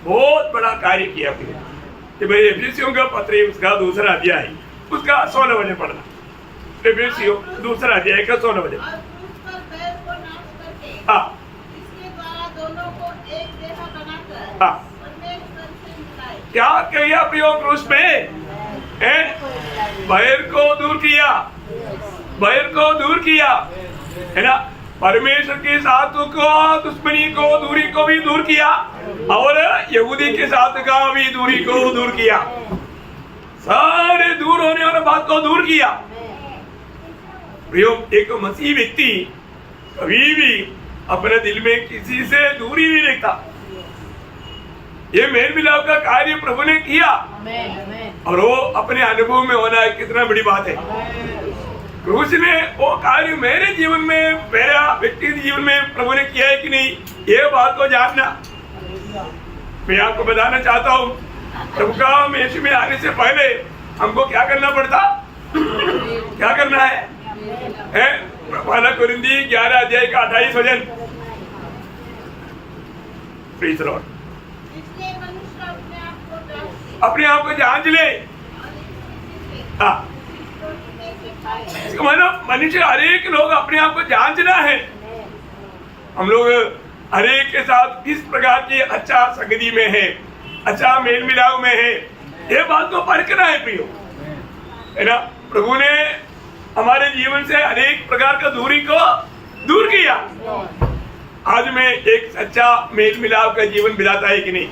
बहुत बड़ा कार्य किया। कि भाई एफिसियों का पत्र उसका दूसरा अध्याय उसका 16 वचन पढ़ना। एफिसियों दूसरा अध्याय का 16 वचन। और क्रूस पर बैर को नाश करके हाँ इसके द्वारा दोनों को एक देह बनाकर हाँ परमेश्वर से मिलाए। क्या किया प्रियो क्रूस में? बैर को दूर किया, बैर को दूर किया है ना। परमेश्वर के साथ को दुश्मनी को दूरी को भी दूर किया और यहूदी के साथ का भी दूरी को दूर किया। सारे दूर होने वाले बात को दूर किया। प्रियो एक मसीह व्यक्ति कभी भी अपने दिल में किसी से दूरी नहीं रखता। ये मेल मिलाप का कार्य प्रभु ने किया और वो अपने अनुभव में होना कितना बड़ी बात है। क्रूस ने वो कार्य मेरे जीवन में, मेरा व्यक्तिगत जीवन में प्रभु ने किया है कि नहीं, ये बात को जानना मैं आपको बताना चाहता हूँ। प्रभु का यीशु में आने से पहले हमको क्या करना पड़ता, क्या करना है? पहला कुरिन्थी 11 अध्याय का 28 वचन। प्रीज द लॉर्ड। इसलिए मनुष्य अपने आप को जांच ले। हाँ इसका मतलब मनुष्य हरेक लोग अपने आप को जांचना है। हम लोग हरेक के साथ किस प्रकार की अच्छा संगति में है, अच्छा मेल मिलाप में है, ये बात को परखना है प्रियो है ना। प्रभु ने हमारे जीवन से अनेक प्रकार का दूरी को दूर किया। आज में एक सच्चा मेल मिलाप का जीवन बिताता है कि नहीं,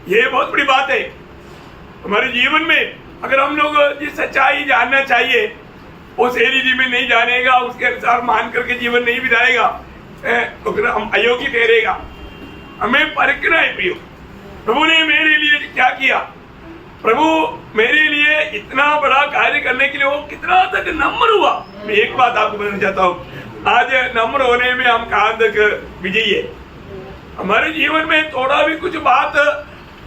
ये बहुत बड़ी बात है हमारे जीवन में। अगर हम लोग जिस सच्चाई जानना चाहिए वो सही जी में नहीं जानेगा, उसके अनुसार मान करके जीवन नहीं बिताएगा तो फिर हम अयोग्य ठहरेगा। हमें परखना है प्रियो, प्रभु ने मेरे लिए क्या किया। प्रभु मेरे लिए इतना बड़ा कार्य करने के लिए वो कितना तक नम्र हुआ। मैं एक बात आपको बताना चाहता हूँ, आज नम्र होने में हम कहाँ तक विजयी है। हमारे जीवन में थोड़ा भी कुछ बात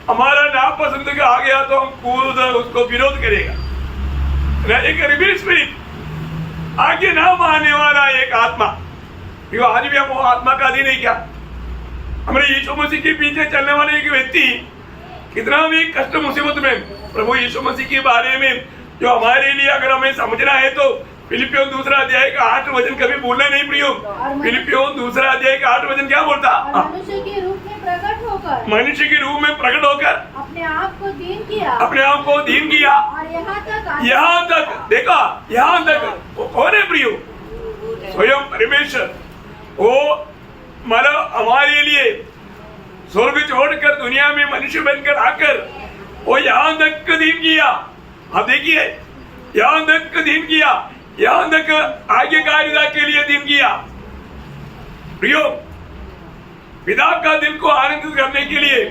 हमारा नापसंद का आ गया तो हम कूद उसको विरोध करेगा ना। एक रिबेल स्पिरिट, आगे ना मानने वाला एक आत्मा, क्यों आज भी हम वो आत्मा का अधीन है क्या। हमारे यीशु मसीह के पीछे चलने वाले एक व्यक्ति कितना भी कष्ट मुसीबत में प्रभु यीशु मसीह के बारे में जो हमारे लिए अगर हमें समझना है तो फिलिपियों दूसरा अध्याय का 8 वचन कभी भूलना नहीं प्रियो। फिलिपियों दूसरा अध्याय का 8 वचन क्या बोलता? मनुष्य के रूप में प्रकट होकर, मनुष्य के रूप में प्रकट होकर अपने आप को दीन किया, अपने आप को दीन किया और यहाँ तक देखा, यहाँ तक वो कौन है प्रियो? स्वयं परमेश्वर। वो मतलब हमारे लिए स्वर्ग छोड़कर दुनिया में मनुष्य बनकर आकर वो यहाँ तक दीन किया। आप देखिए यहाँ तक दीन किया, यहाँ तक आगे कार्यता के लिए दीन किया। प्रियो पिता का दिल को आनंदित करने के लिए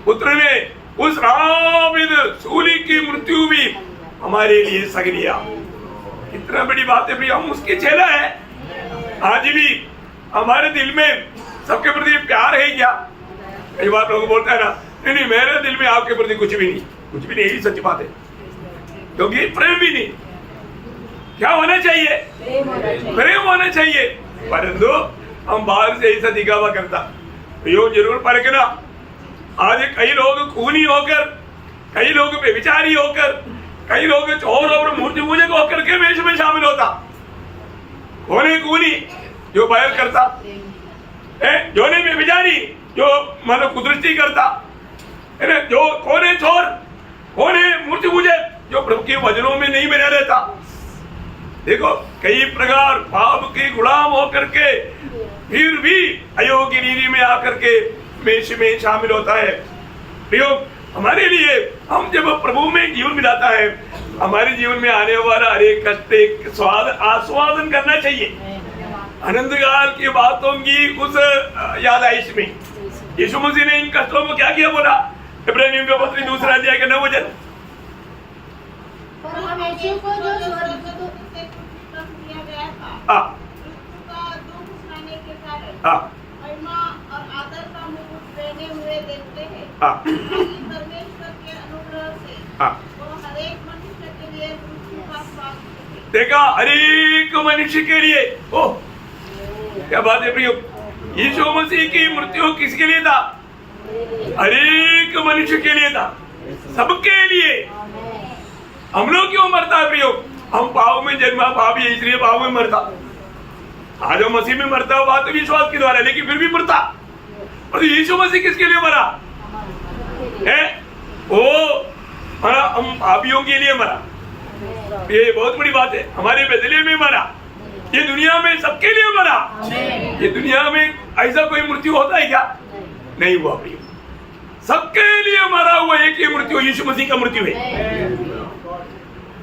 पुत्र ने उस राविद सूली की मृत्यु भी हमारे लिए सह लिया। कितना बड़ी बात है प्रियो, हम उसके चेला है। आज भी हमारे दिल में सबके प्रति प्यार है क्या? कई बार लोग बोलते हैं ना, नहीं मेरे दिल में आपके प्रति कुछ भी नहीं, कुछ भी नहीं, यही सच बात है। क्योंकि प्रेम भी नहीं। क्या होना चाहिए? प्रेम होना चाहिए। परंतु हम बाहर से ऐसा दिखावा करता, यो जरूर परखना। आज कई लोग खूनी होकर, कई लोग बेविचारी होकर, कई लोग चोर और मूर्ति पूजक होकर के वेश में शामिल होता। कौन है खूनी? जो बैर करता, जो नहीं बेविचारी, जो मतलब कुदृष्टि करता है। जो कौन है चोर? कौन है मूर्ति पूजक? जो प्रभु के वचनों में नहीं बना रहता। देखो कई प्रकार पाप के गुलाम होकर के फिर भी अयोग्य नीति में आकर के मेष में शामिल होता है। प्रियो हमारे लिए हम जब प्रभु में जीवन मिलाता है, हमारे जीवन में आने वाला हर एक कष्ट एक स्वाद आस्वादन करना चाहिए। आनंद काल की बातों की उस यादाइश में यीशु मसीह ने इन कष्टों को क्या किया बोला? इब्रानियों का पत्री दूसरा अध्याय का 9 वचन। पर हम यीशु को जो स्वर्ग से क्रूसिफिक्स किया गया हाँ महिमा और आदर का मुकुट पहने हुए देखते हैं हाँ ताकि परमेश्वर के अनुग्रह से हाँ वो हर एक मनुष्य के लिए मृत्यु का स्वाद सके। देखा, हर एक मनुष्य के लिए। ओ क्या बात है प्रियो, यीशु मसीह की मृत्यु किसके लिए था? हर एक मनुष्य के लिए था, सबके लिए। हम लोग क्यों मरता है प्रियो? हम पाप में जन्मा, पाप है इसलिए पाप में मरता। आज हम मसीह में मरता हुआ तो विश्वास के द्वारा, लेकिन फिर भी मरता। और यीशु मसीह किसके लिए मरा है? वो मरा, हम पापियों के लिए मरा। ये बहुत बड़ी बात है, हमारे बदले में मरा। ये दुनिया में सबके लिए मरा। ये दुनिया में ऐसा कोई मृत्यु होता है क्या? नहीं हुआ प्रिय, सबके लिए मरा हुआ एक ही मृत्यु यीशु मसीह का मृत्यु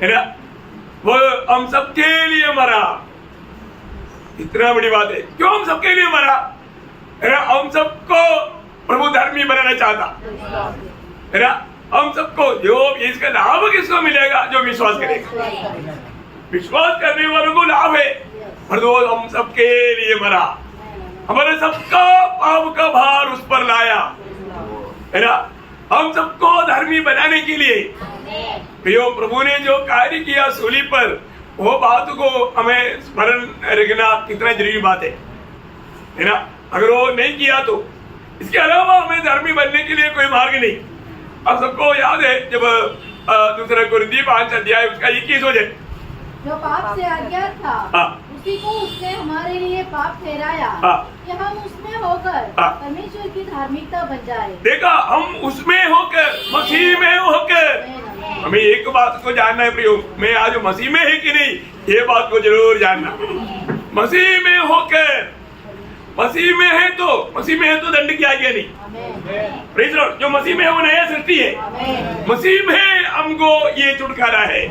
है ना? वो हम सबके लिए मरा। इतना बड़ी बात है। क्यों हम सबके लिए मरा? है ना? हम सबको प्रभु धर्मी बनाना चाहता है ना? हम सबको जो इसका लाभ किसको मिलेगा? जो विश्वास करेगा। विश्वास करने वालों को लाभ है। और तो हम सबके लिए मरा, हमारे सबका पाप का भार उस पर लाया है ना? हम सबको धर्मी बनाने के लिए प्रियो प्रभु ने जो कार्य किया सूली पर, वो बात को हमें स्मरण रखना कितना जरूरी बात है ना? अगर वो नहीं किया तो इसके अलावा हमें धर्मी बनने के लिए कोई मार्ग नहीं। अब सबको याद है जब दूसरा कुरिन्थी 5 अध्याय उसका 21 वचन, जो पाप से अज्ञात था हाँ। उसी को उसने हमारे लिए पाप ठहराया हाँ। कि हम उसमें होकर हाँ। परमेश्वर की धार्मिकता बन जाए। देखा, हम उसमें होकर, मसीह में होकर। हमें एक बात को जानना है प्रियो, मैं आज मसीह में है कि नहीं, ये बात को जरूर जानना। मसीह में होकर, मसीह में है तो दंड की आज्ञा नहीं। प्रेज़ लॉर्ड, जो मसीह में है वो नया सृष्टि है। मसीह में हमको ये छुटकारा है।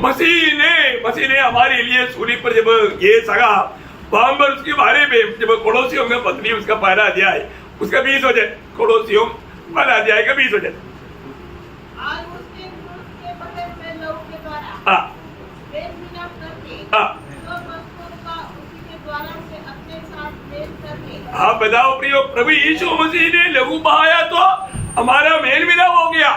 मसीह ने हमारे लिए सूली पर जब ये सगा, वहां पर उसके बारे में जब कोलोसियों में पत्री उसका पहला अध्याय उसका 20 वचन, कोलोसियों पहला अध्याय का 20 वचन, आज उसके क्रूस के बदले में लहू के द्वारा हाँ मेल मिलाप करके हाँ सब वस्तुओं का उसी के द्वारा से अपने साथ मेल करके। हाँ बताओ प्रियो, प्रभु यीशु मसीह ने लहू बहाया तो हमारा मेल मिलाप हो गया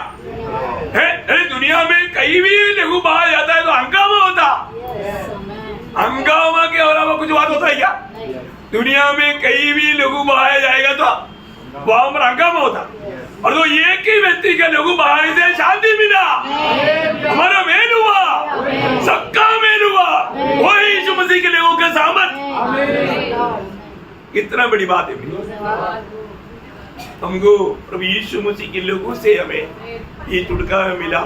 है। अरे दुनिया में कहीं भी लहू बहाया जाता है तो हंगामा होता। हंगामा के अलावा कुछ बात होता है क्या? दुनिया में कहीं भी लहू बहाया जाएगा तो वहां पर हंगामा होता। और तो एक ही व्यक्ति के लहू बहाने से शांति मिला, हमारा मेल हुआ, सबका मेल हुआ। वही यीशु मसीह के लहू का सामर्थ। कितना बड़ी बात है हमको प्रभु यीशु मसीह के लोगों से हमें ये छुटकारा मिला,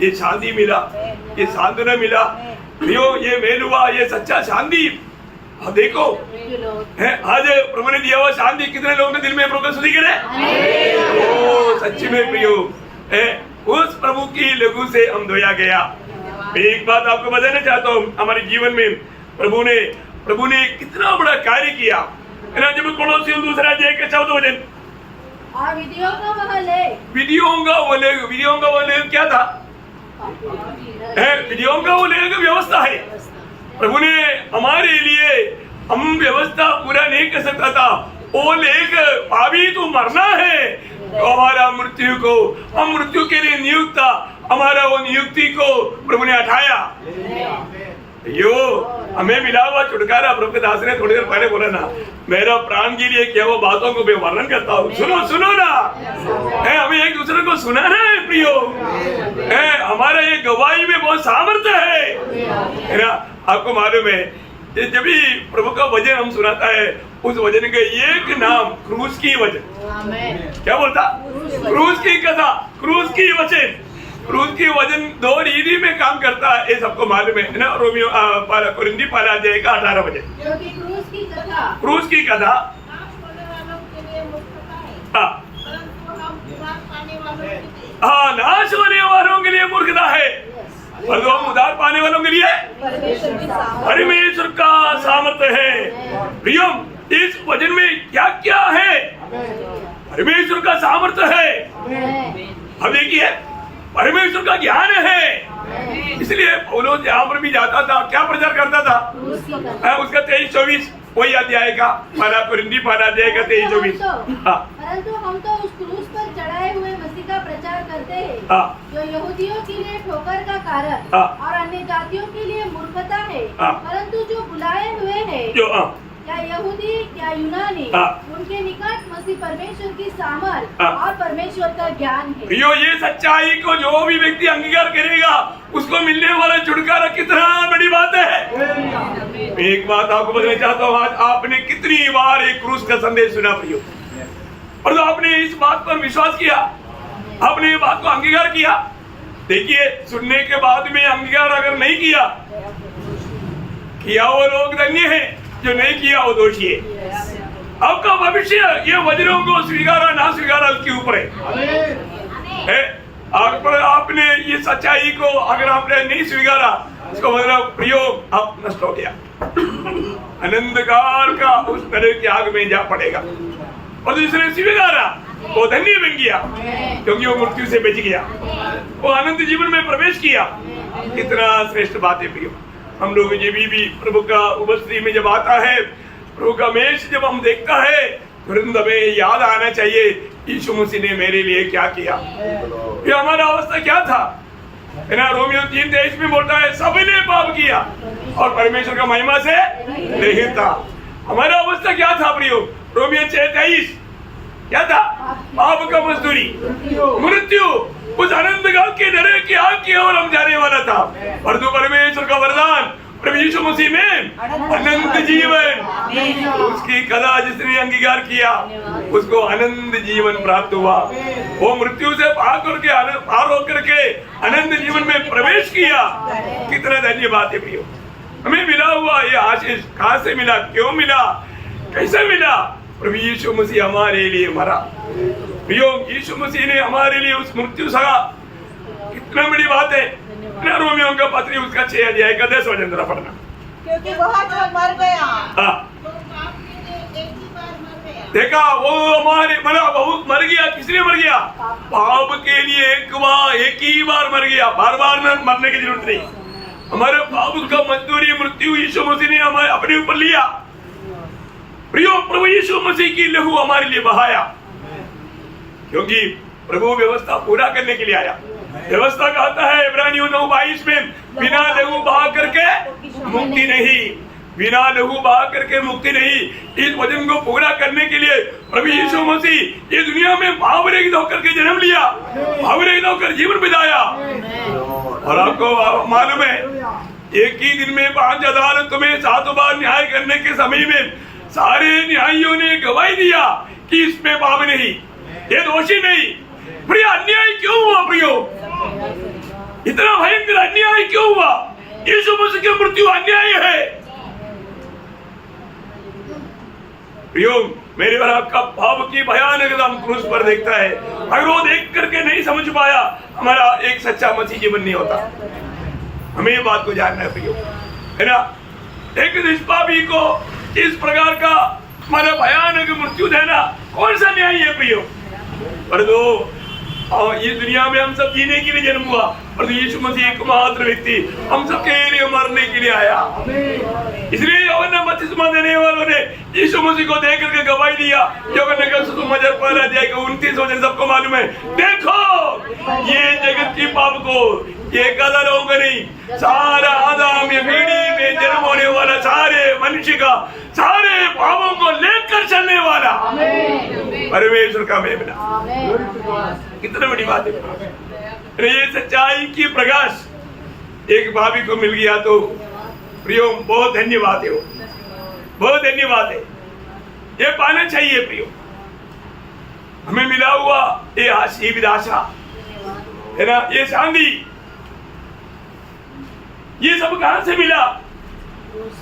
ये शांति मिला, ये सांत्वना मिला। ये मेल हुआ, ये सच्चा शांति। अब देखो है आज प्रभु ने दिया हुआ शांति कितने लोगों के दिल में प्रभु का स्तुति करे। ओ सच्ची में प्रियो है, उस प्रभु की लहू से हम धोया गया। मैं एक बात आपको बताना चाहता हूँ, हमारे जीवन में प्रभु ने कितना बड़ा कार्य किया है ना? जब कोलोसियों 2 अध्याय का 14 वचन, विधियों का वह लेख, विधियों का वो लेख क्या था? विधियों का वो लेख व्यवस्था है। प्रभु ने हमारे लिए, हम व्यवस्था पूरा नहीं कर सकता था, वो लेख पापी तो मरना है तो हमारा मृत्यु को, हम मृत्यु के लिए नियुक्त था, हमारा वो नियुक्ति को प्रभु ने हटाया। यो हमें मिला हुआ छुटकारा। प्रभु के दास ने थोड़ी देर पहले बोला ना, मेरा प्राण के लिए क्या वो बातों को मैं वर्णन करता हूँ। सुनो ना है, हमें एक दूसरे को सुनाना है प्रियो है। हमारा ये गवाही में बहुत सामर्थ्य है ना? आपको मालूम है जब भी प्रभु का वचन हम सुनाता है, उस वचन का एक नाम क्रूस की वचन। क्या बोलता? क्रूस की कथा, क्रूस की वचन। क्रूस की वचन 2 रीति में काम करता है, ये सबको मालूम है ना? रोमियो कुरिन्थी 1 अध्याय का 18 वचन, क्रूस की कथा नाश होने वालों के लिए मूर्खता है, हाँ परंतु हम उद्धार पाने वालों के लिए हाँ, नाश होने वालों के लिए मूर्खता है, और जो हम उद्धार पाने वालों के लिए परमेश्वर का सामर्थ्य है। प्रियम, इस वचन में क्या क्या है? परमेश्वर का सामर्थ्य है। अब देखिए, परमेश्वर का ज्ञान है। इसलिए पौलुस यहाँ पर भी जाता था, क्या प्रचार करता था? उसका 23-24 वही अध्याय का 12 कुरिन्थी 12 अध्याय का 23-24। हाँ परंतु हम तो उस क्रूस पर चढ़ाए हुए मसीह का प्रचार करते हैं, हाँ जो यहूदियों के लिए ठोकर का कारण हाँ। और अन्य जातियों के लिए मूर्खता है। हाँ। परंतु जो बुलाए हुए हैं, जो क्या यहूदी क्या यूनानी, हाँ। उनके निकट मसीह परमेश्वर की सामर्थ हाँ। और परमेश्वर का ज्ञान है। प्रियो, ये सच्चाई को जो भी व्यक्ति अंगीकार करेगा उसको मिलने वाला छुटकारा कितना बड़ी बात है। मैं एक बात आपको बताना चाहता हूँ, आज आपने कितनी बार एक क्रूस का संदेश सुना प्रियो, और तो आपने इस बात पर विश्वास किया, आपने ये बात को अंगीकार किया। देखिए, सुनने के बाद में अंगीकार अगर नहीं किया वो लोग धन्य है, जो नहीं किया वो दोषी है। आपका भविष्य ये वचनों को स्वीकारा ना स्वीकारा उसके ऊपर है। आपने ये सच्चाई को अगर आपने नहीं स्वीकारा, इसको मतलब प्रयोग आप नष्ट हो गया, अनंत काल का उस तरह की आग में जा पड़ेगा। और जिसने स्वीकारा वो धन्य बन गया, क्योंकि वो मृत्यु से बच गया, वो अनंत जीवन में प्रवेश किया। कितना श्रेष्ठ बात है प्रियो। हम लोग जब भी प्रभु का उपस्थिति में जब आता है, प्रभु का मेष जब हम देखता है, तुरंत हमें याद आना चाहिए यीशु मसीह ने मेरे लिए क्या किया। ये हमारा अवस्था क्या था, है ना। रोमियो 3:23 में बोलता है सबने पाप किया और परमेश्वर का महिमा से रहित था। हमारा अवस्था क्या था प्रियो? रोमियो 6:23 क्या था? पाप का मजदूरी मृत्यु, उस अनंत काल के नरक की आग की ओर हम जाने वाला था। परंतु परमेश्वर का वरदान प्रभु यीशु मसीह में अनंत जीवन, उसकी कला जिसने अंगीकार किया उसको अनंत जीवन प्राप्त हुआ। वो मृत्यु से पार होकर के अनंत जीवन में प्रवेश किया। कितना धन्य बात है प्रियो। हमें मिला हुआ ये आशीष कहां से मिला, क्यों मिला, कैसे मिला? प्रभु यीशु मसीह हमारे लिए मरा प्रियो। यीशु मसीह ने हमारे लिए उस मृत्यु सहा। कितना बड़ी बात है। रोमियो का पत्री उसका 6 अध्याय का 10 वचन जरा पढ़ना। क्योंकि वह जो मर गया, तो पाप के लिए एक ही बार मर गया। देखा, वो हमारे बहुत मर गया। किसलिए मर गया? पाप के लिए एक ही बार मर गया, बार बार मरने की जरूरत नहीं। हमारे पाप का मजदूरी मृत्यु यीशु मसीह ने हमारे अपने ऊपर लिया प्रियो। प्रभु यीशु मसीह की लहू हमारे लिए बहाया, क्योंकि प्रभु व्यवस्था पूरा करने के लिए आया। व्यवस्था कहता है इब्रानियों 9:22 में, बिना लहू बहा करके मुक्ति नहीं, बिना लहू बहा करके मुक्ति नहीं। इस वचन को पूरा करने के लिए प्रभु यीशु मसीह ये दुनिया में भावरहित होकर के जन्म लिया, भावरहित होकर जीवन बिताया। और आपको मालूम है, एक ही दिन में 5 अदालतों में 7 बार न्याय करने के समय में सारे न्यायियों ने गवाही दिया कि इसमें पाप नहीं, ये दोषी नहीं। प्रिय, अन्याय क्यों हुआ प्रियो? इतना भयंकर अन्याय क्यों हुआ? यीशु मसीह की मृत्यु अन्याय है प्रियो। मेरे और आपका पाप की भयानकता हम क्रूस पर देखता है। अगर वो देख करके नहीं समझ पाया, हमारा एक सच्चा मसीह जीवन नहीं होता। हमें ये बात को जानना है प्रियो, है ना। एक निष्पापी को इस प्रकार का हमारा भयानक मृत्यु देना कौन सा न्याय है प्रियो? पर दो ये दुनिया में हम सब जीने के लिए जन्म हुआ, और यीशु मसीह एकमात्र व्यक्ति हम सबके लिए मरने के लिए आया। इसलिए यूहन्ना बपतिस्मा देने वालों ने यीशु मसीह को देख करके गवाही दिया। यूहन्ना का सुसमाचार 1 अध्याय का 29 वचन सबको मालूम है। देखो, ये जगत की पाप को ये कदर होगा नहीं, सारा आदम या पीढ़ी में जन्म होने वाला सारे मनुष्य का सारे पापों को लेकर चलने वाला परमेश्वर का मेमना। कितना बड़ी बात है। ये सच्चाई की प्रकाश एक भाभी को मिल गया तो प्रियो बहुत धन्यवाद है, बहुत धन्यवाद है। ये पाना चाहिए प्रियो। हमें मिला हुआ ये आशा है ना, ये शांति, ये सब कहां से मिला?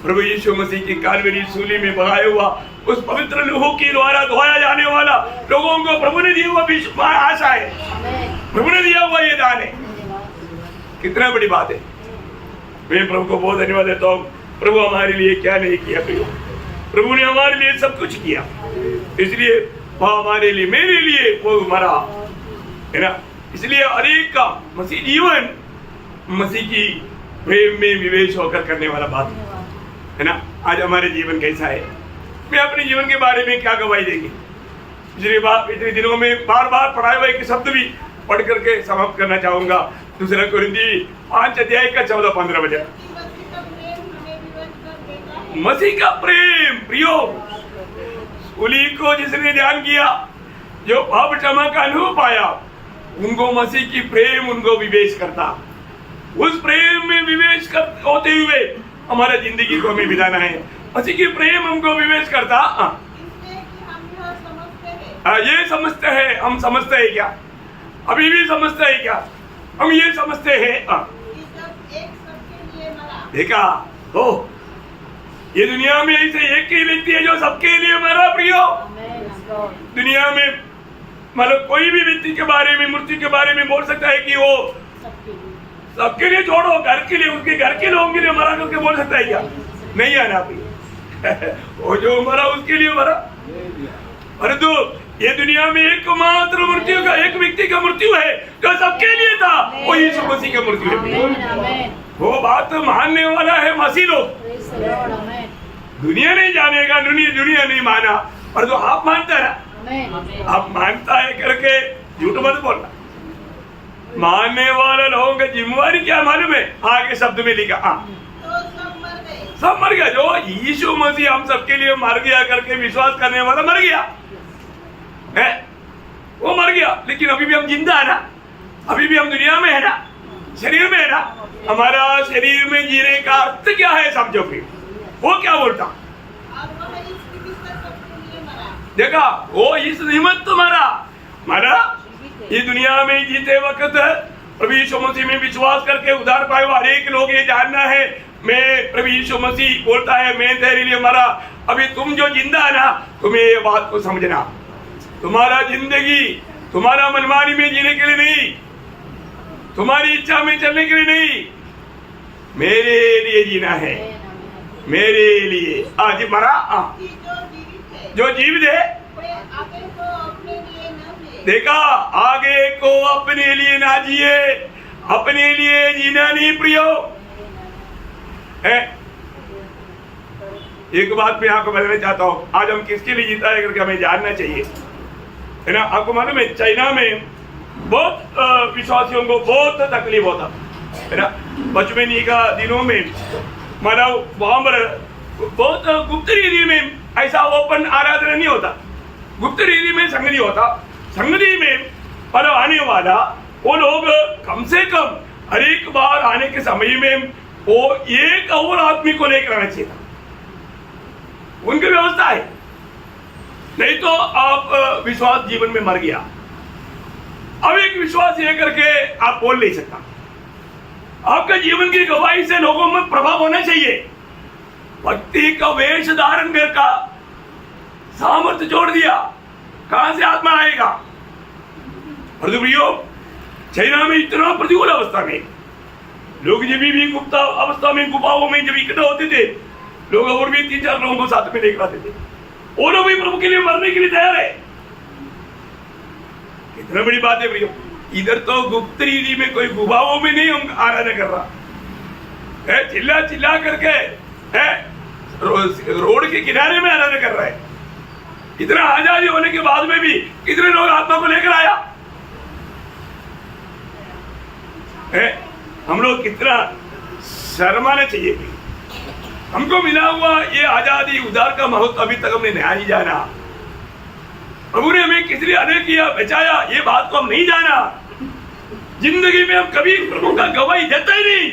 प्रभु यीशु मसीह की कालवरी सूली में बहाया हुआ उस पवित्र लहू के द्वारा धोया जाने वाला लोगों को प्रभु ने दिया हुआ आशा है, प्रभु ने दिया हुआ ये दान है। कितना बड़ी बात है। मैं प्रभु को बहुत धन्यवाद देता हूँ। प्रभु हमारे लिए क्या नहीं किया प्रियो? प्रभु ने हमारे लिए सब कुछ किया, इसलिए वो हमारे लिए, मेरे लिए वो मरा, है ना। इसलिए हर एक का मसीह जीवन मसीह की प्रेम में विवेश होकर करने वाला बात है ना। आज हमारे जीवन कैसा है? मैं अपने जीवन के बारे में क्या गवाही देंगे। पिछले दिनों में बार बार पढ़ाए हुए एक शब्द भी पढ़ करके समाप्त करना चाहूंगा। दूसरा कोरिन्थी 5 अध्याय का 14-15 वचन। मसीह का प्रेम प्रियो, उली को जिसने ध्यान किया, जो पाप क्षमा का अनुभव पाया, उनको मसीह की प्रेम उनको विवेश करता। उस प्रेम में विवेश होते हुए हमारा जिंदगी को हमें बिताना है। मसीह की प्रेम हमको विवेश करता। ये समझते हैं, हम समझते हैं क्या? अभी भी समझते हैं क्या? हम ये समझते हैं देखा हो, ये दुनिया में ऐसे एक ही व्यक्ति है जो सबके लिए मरा प्रियो। दुनिया में मतलब कोई भी व्यक्ति के बारे में, मृत्यु के बारे में बोल सकता है कि वो सबके लिए, छोड़ो घर के लिए, उसके घर के लोगों के लिए मरा करके बोल सकता है क्या? नहीं आना प्रियो। वो जो मरा उसके लिए मरा। परंतु ये दुनिया में एकमात्र मृत्यु का, एक व्यक्ति का मृत्यु है जो सबके लिए था, वो यीशु मसीह का मृत्यु है। वो बात मानने वाला है मसीह लोग। दुनिया नहीं जानेगा, दुनिया नहीं माना, पर तो आप मानता है ना, आप मानता है करके झूठ मत बोलना। मानने वाले लोगों की जिम्मेवारी क्या मालूम है? आगे शब्द में लिखा, सब मर गया। जो यीशु मसीह हम सबके लिए मर गया करके विश्वास करने वाला मर गया है, वो मर गया। लेकिन अभी भी हम जिंदा है ना, अभी भी हम दुनिया में है ना, शरीर में है ना। हमारा शरीर में जीने का अर्थ क्या है समझो फिर? वो क्या बोलता? देखा, वो इस निमित्त मरा। ये दुनिया में जीते वक्त प्रभु यीशु मसीह में विश्वास करके उद्धार पाए हर एक लोग ये जानना है, मैं प्रभु यीशु मसीह बोलता है मैं तेरे लिए मरा। अभी तुम जो जिंदा है ना, तुम्हें ये बात को समझना, तुम्हारा जिंदगी तुम्हारा मनमानी में जीने के लिए नहीं, तुम्हारी इच्छा में चलने के लिए नहीं, मेरे लिए जीना है, मेरे लिए। आज मरा जो जीवित है, देखा, आगे को अपने लिए ना जिए, अपने लिए जीना नहीं प्रियो है। एक बात मैं आपको बताना चाहता हूँ, आज हम किसके लिए जीता है करके हमें जानना चाहिए, है ना। आपको मालूम है चाइना में बहुत विश्वासियों को बहुत तकलीफ होता है ना। बचपन का दिनों में मतलब वहां पर बहुत गुप्त रीति में ऐसा ओपन आराधना नहीं होता, गुप्त रीति में संगति होता। संगति में मतलब आने वाला वो लोग कम से कम हर एक बार आने के समय में वो एक और आदमी को लेकर आना चाहिए था, उनकी व्यवस्था है। नहीं तो आप विश्वास जीवन में मर गया। अब एक विश्वास ये करके आप बोल नहीं सकता। आपका जीवन की गवाही से लोगों में प्रभाव होना चाहिए। भक्ति का वेश धारण कर का सामर्थ्य जोड़ दिया, कहां से आत्मा आएगा? चाइना में इतना प्रतिकूल अवस्था में लोग जब भी गुप्त अवस्था में गुफाओं में जब इकट्ठा होते थे, लोग और भी 3-4 लोगों को साथ में लेकर आते थे, वो लोग भी प्रभु के लिए मरने के लिए तैयार है। कितना बड़ी बात है प्रियो। इधर तो गुप्त रीति में कोई गुफाओं में नहीं हम आराधना कर रहा है, चिल्ला चिल्ला करके है रोड के किनारे में आराधना कर रहा है। इतना आजादी होने के बाद में भी कितने लोग आत्मा को लेकर आया है। हम लोग कितना शर्माना चाहिए। हमको मिला हुआ ये आजादी उद्धार का महत्व अभी तक हमने नहीं जाना। प्रभु ने हमें किस लिए अनेक किया, बचाया, ये बात को हम नहीं जाना। जिंदगी में हम कभी प्रभु का गवाही देता ही नहीं,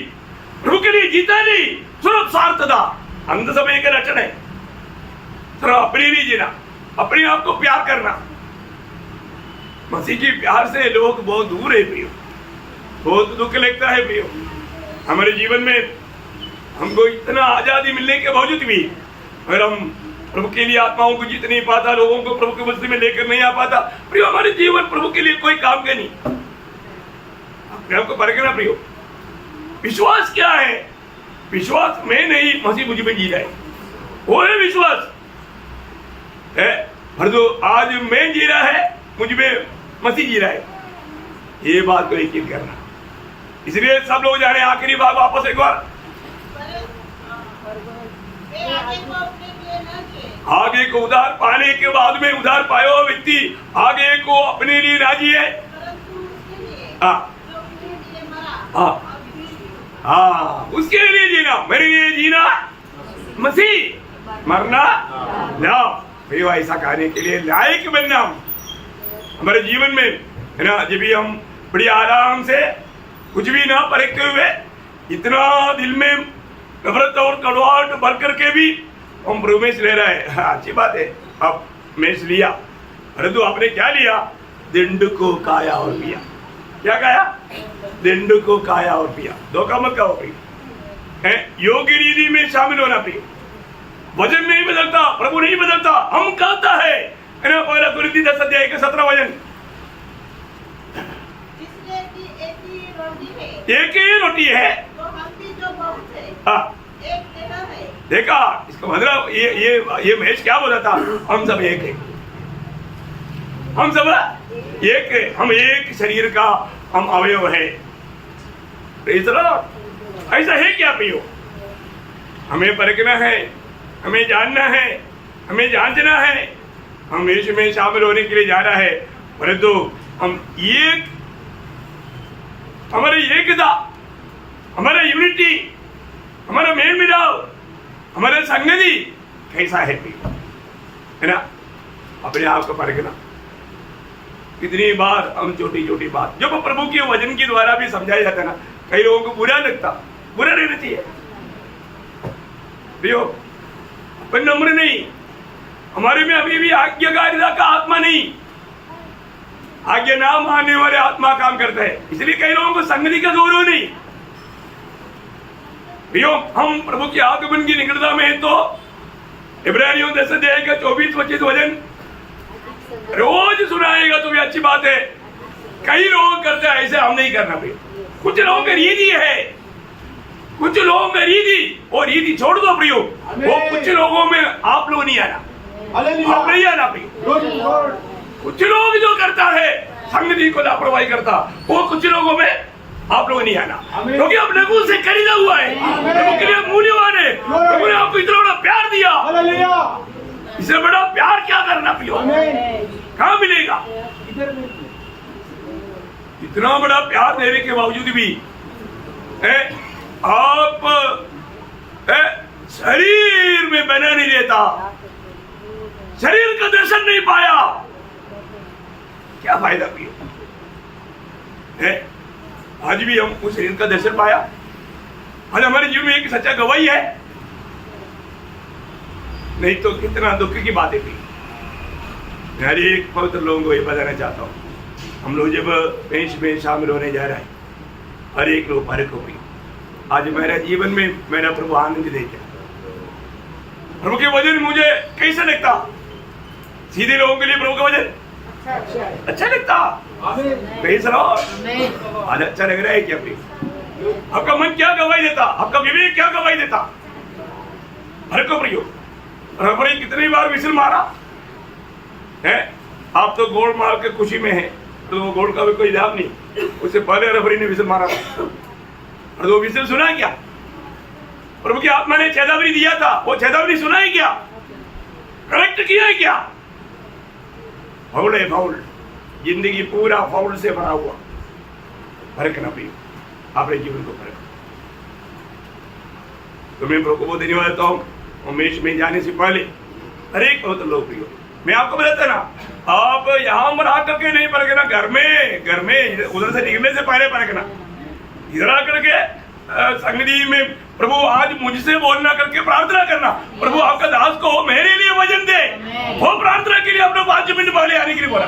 प्रभु के लिए जीता नहीं, सिर्फ स्वार्थता अंत समय का लक्षण है। सिर्फ अपने लिए जीना, अपने आप को प्यार करना। मसीह की प्यार से लोग बहुत दूर है प्रियो, बहुत दुख लगता है प्रियो। हमारे जीवन में हमको इतना आजादी मिलने के बावजूद भी अगर हम प्रभु के लिए आत्माओं को जीत नहीं पाता, लोगों को प्रभु के मसीह में लेकर नहीं आ पाता प्रियो, हमारे जीवन प्रभु के लिए कोई काम का नहीं। अपने आपको परखना प्रियो। विश्वास क्या है? विश्वास में नहीं, मसीह मुझ में जी रहा है, वो है विश्वास है। पर जो आज मैं जी रहा है, मुझ में मसीह जी रहा है, ये बात को यकीन करना। इसलिए सब लोग जाने आखिरी बात वापस एक बार, न किए, आगे को उधार पाने के बाद में उधार पाया हुआ व्यक्ति आगे को अपने लिए राजी है। परंतु उसके लिए हाँ जो मेरे लिए मरा हाँ और फिर जी हाँ, उसके लिए जीना, मेरे लिए जीना मसीह, मरना ना। भाई ऐसा कहने के लिए लायक बनना हमारे जीवन में है ना। जब भी हम बड़ी आराम से कुछ भी ना परखते हुए इतना दिल में नफरत और कड़वाहट भर करके भी हम प्रवेश ले रहे हैं, हाँ, अच्छी बात है। अब मेष लिया, अरे तो आपने क्या लिया? दिंड को खाया और पिया। क्या खाया? दिंड को खाया और पिया। धोखा मत खाओ भाई, योग्य रीति में शामिल होना प्रिय। वजन नहीं बदलता, प्रभु नहीं बदलता, हम कहता है ना। पहला कुरिन्थी 10:17 वजन, जिसने की एक ही रोटी है, एक ही रोटी है, तो हम भी जो बहुत है, हाँ, एक देह है। देखा इसका मतलब ये महेश क्या बोला था? हम सब एक है, हम सब एक है, हम एक शरीर का हम अवयव है। Praise the Lord। ऐसा है क्या प्रियो? हमें परखना है, हमें जानना है, हमें जांचना है। हम यीशु में शामिल होने के लिए जाना है, परंतु हम एक, हमारी एकता, हमारा यूनिटी, हमारा मेल मिलाव, हमारा संगति कैसा है प्रियो? है ना। अपने आप को परखना। कितनी बार हम छोटी छोटी बात जब प्रभु के वचन के द्वारा भी समझाया जाता है ना, कई लोगों को बुरा लगता, बुरा रहना चाहिए प्रियो। अपन नम्र नहीं, हमारे में अभी भी आज्ञाकारिता का आत्मा नहीं, आज्ञा ना मानने वाले आत्मा काम करता है, इसलिए कई लोगों को संगति का गौरव नहीं प्रियो। हम प्रभु के आगमन की निकटता में है तो इब्रानियों 10:24-25 वचन रोज सुनाएगा तो भी अच्छी बात है। कई लोग करते हैं ऐसे, हम नहीं करना प्रियो। कुछ लोगों की रीति है, कुछ लोगों में रीति, और रीति छोड़ दो प्रियो। वो कुछ लोगों में आप लोग नहीं आना, आप नहीं आना प्रियो। कुछ लोग जो करता है संगति को लापरवाही करता, वो कुछ लोगों में आप लोग नहीं आना, क्योंकि आप नगु से खरीदा हुआ है, प्रभु के लिए मूल्यवान है। प्रभु ने आपको इतना बड़ा प्यार दिया, इससे बड़ा प्यार क्या करना प्रियो? कहाँ मिलेगा? इतना बड़ा प्यार देने के बावजूद भी आप शरीर में बना नहीं लेता, शरीर का दर्शन नहीं पाया, क्या फायदा प्रियो? आज भी हम उस शरीर का दर्शन पाया। आज हमारे जीवन में एक सच्चा गवाही है, नहीं तो कितना दुख की बात है। हर एक पवित्र लोगों को ये बताना चाहता हूँ, हम लोग जब पेश में शामिल होने जा रहे हैं, हर एक लोग फर्क हो गई। आज मेरा जीवन में मेरा प्रभु आनंद दे गया। प्रभु के वचन मुझे कैसा लगता? सीधे लोगों के लिए प्रभु का वचन अच्छा लगता। Praise the Lord. आज अच्छा लग रहा है क्या प्रिय? आपका मन क्या गवाही देता? आपका विवेक क्या गवाही देता? हर को प्रियो, रफरी कितनी बार विसिल मारा है? आप तो गोल मार के खुशी में है, तो गोल का भी कोई लाभ नहीं। उससे पहले रफरी ने विसिल मारा था, और वो विसिल सुना क्या? प्रभु की आत्मा ने चेतावनी दिया था, वो चेतावनी सुना है क्या? करेक्ट किया है क्या? फाउल है, फाउल। जिंदगी पूरा फाउल से भरा हुआ। फर्क ना प्रियो, अपने जीवन को फर्क। तो मैं प्रभु को बहुत धन्यवाद देता हूँ। उमेश में जाने से पहले हर एक पवित्र लोग प्रियो, मैं आपको बताता ना, आप यहाँ पर आकर के नहीं परखना, घर में उधर से निकलने से पहले परखना। इधर आकर के संगति में प्रभु आज मुझसे बोलना करके प्रार्थना करना, प्रभु आपका दास को मेरे लिए वचन दे। वो प्रार्थना के लिए आपने 5 मिनट पहले आने के लिए बोला।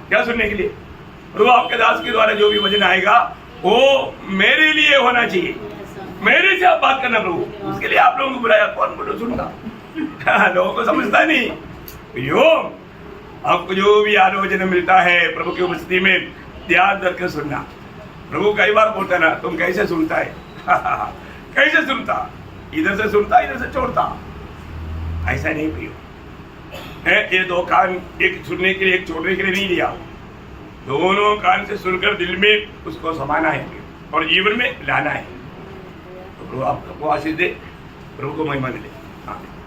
क्या सुनने के लिए? प्रभु आपके दास के द्वारा जो भी वचन आएगा वो मेरे लिए होना चाहिए, मेरे से आप बात करना प्रभु। उसके लिए आप लोगों को बुलाया, कौन बोलो सुनता लोगों को समझता नहीं। यो आपको जो भी आलोचना मिलता है प्रभु की उपस्थिति में ध्यान करके सुनना। प्रभु कई बार बोलता ना, तुम कैसे सुनता है कैसे सुनता? इधर से सुनता, इधर से छोड़ता। ऐसा नहीं प्रियो है। ये 2 कान, एक सुनने के लिए एक छोड़ने के लिए नहीं दिया, दोनों कान से सुनकर दिल में उसको समाना है और जीवन में लाना है। तो प्रभु आपको आशीष दे। प्रभु को महिमा मिले। आमीन।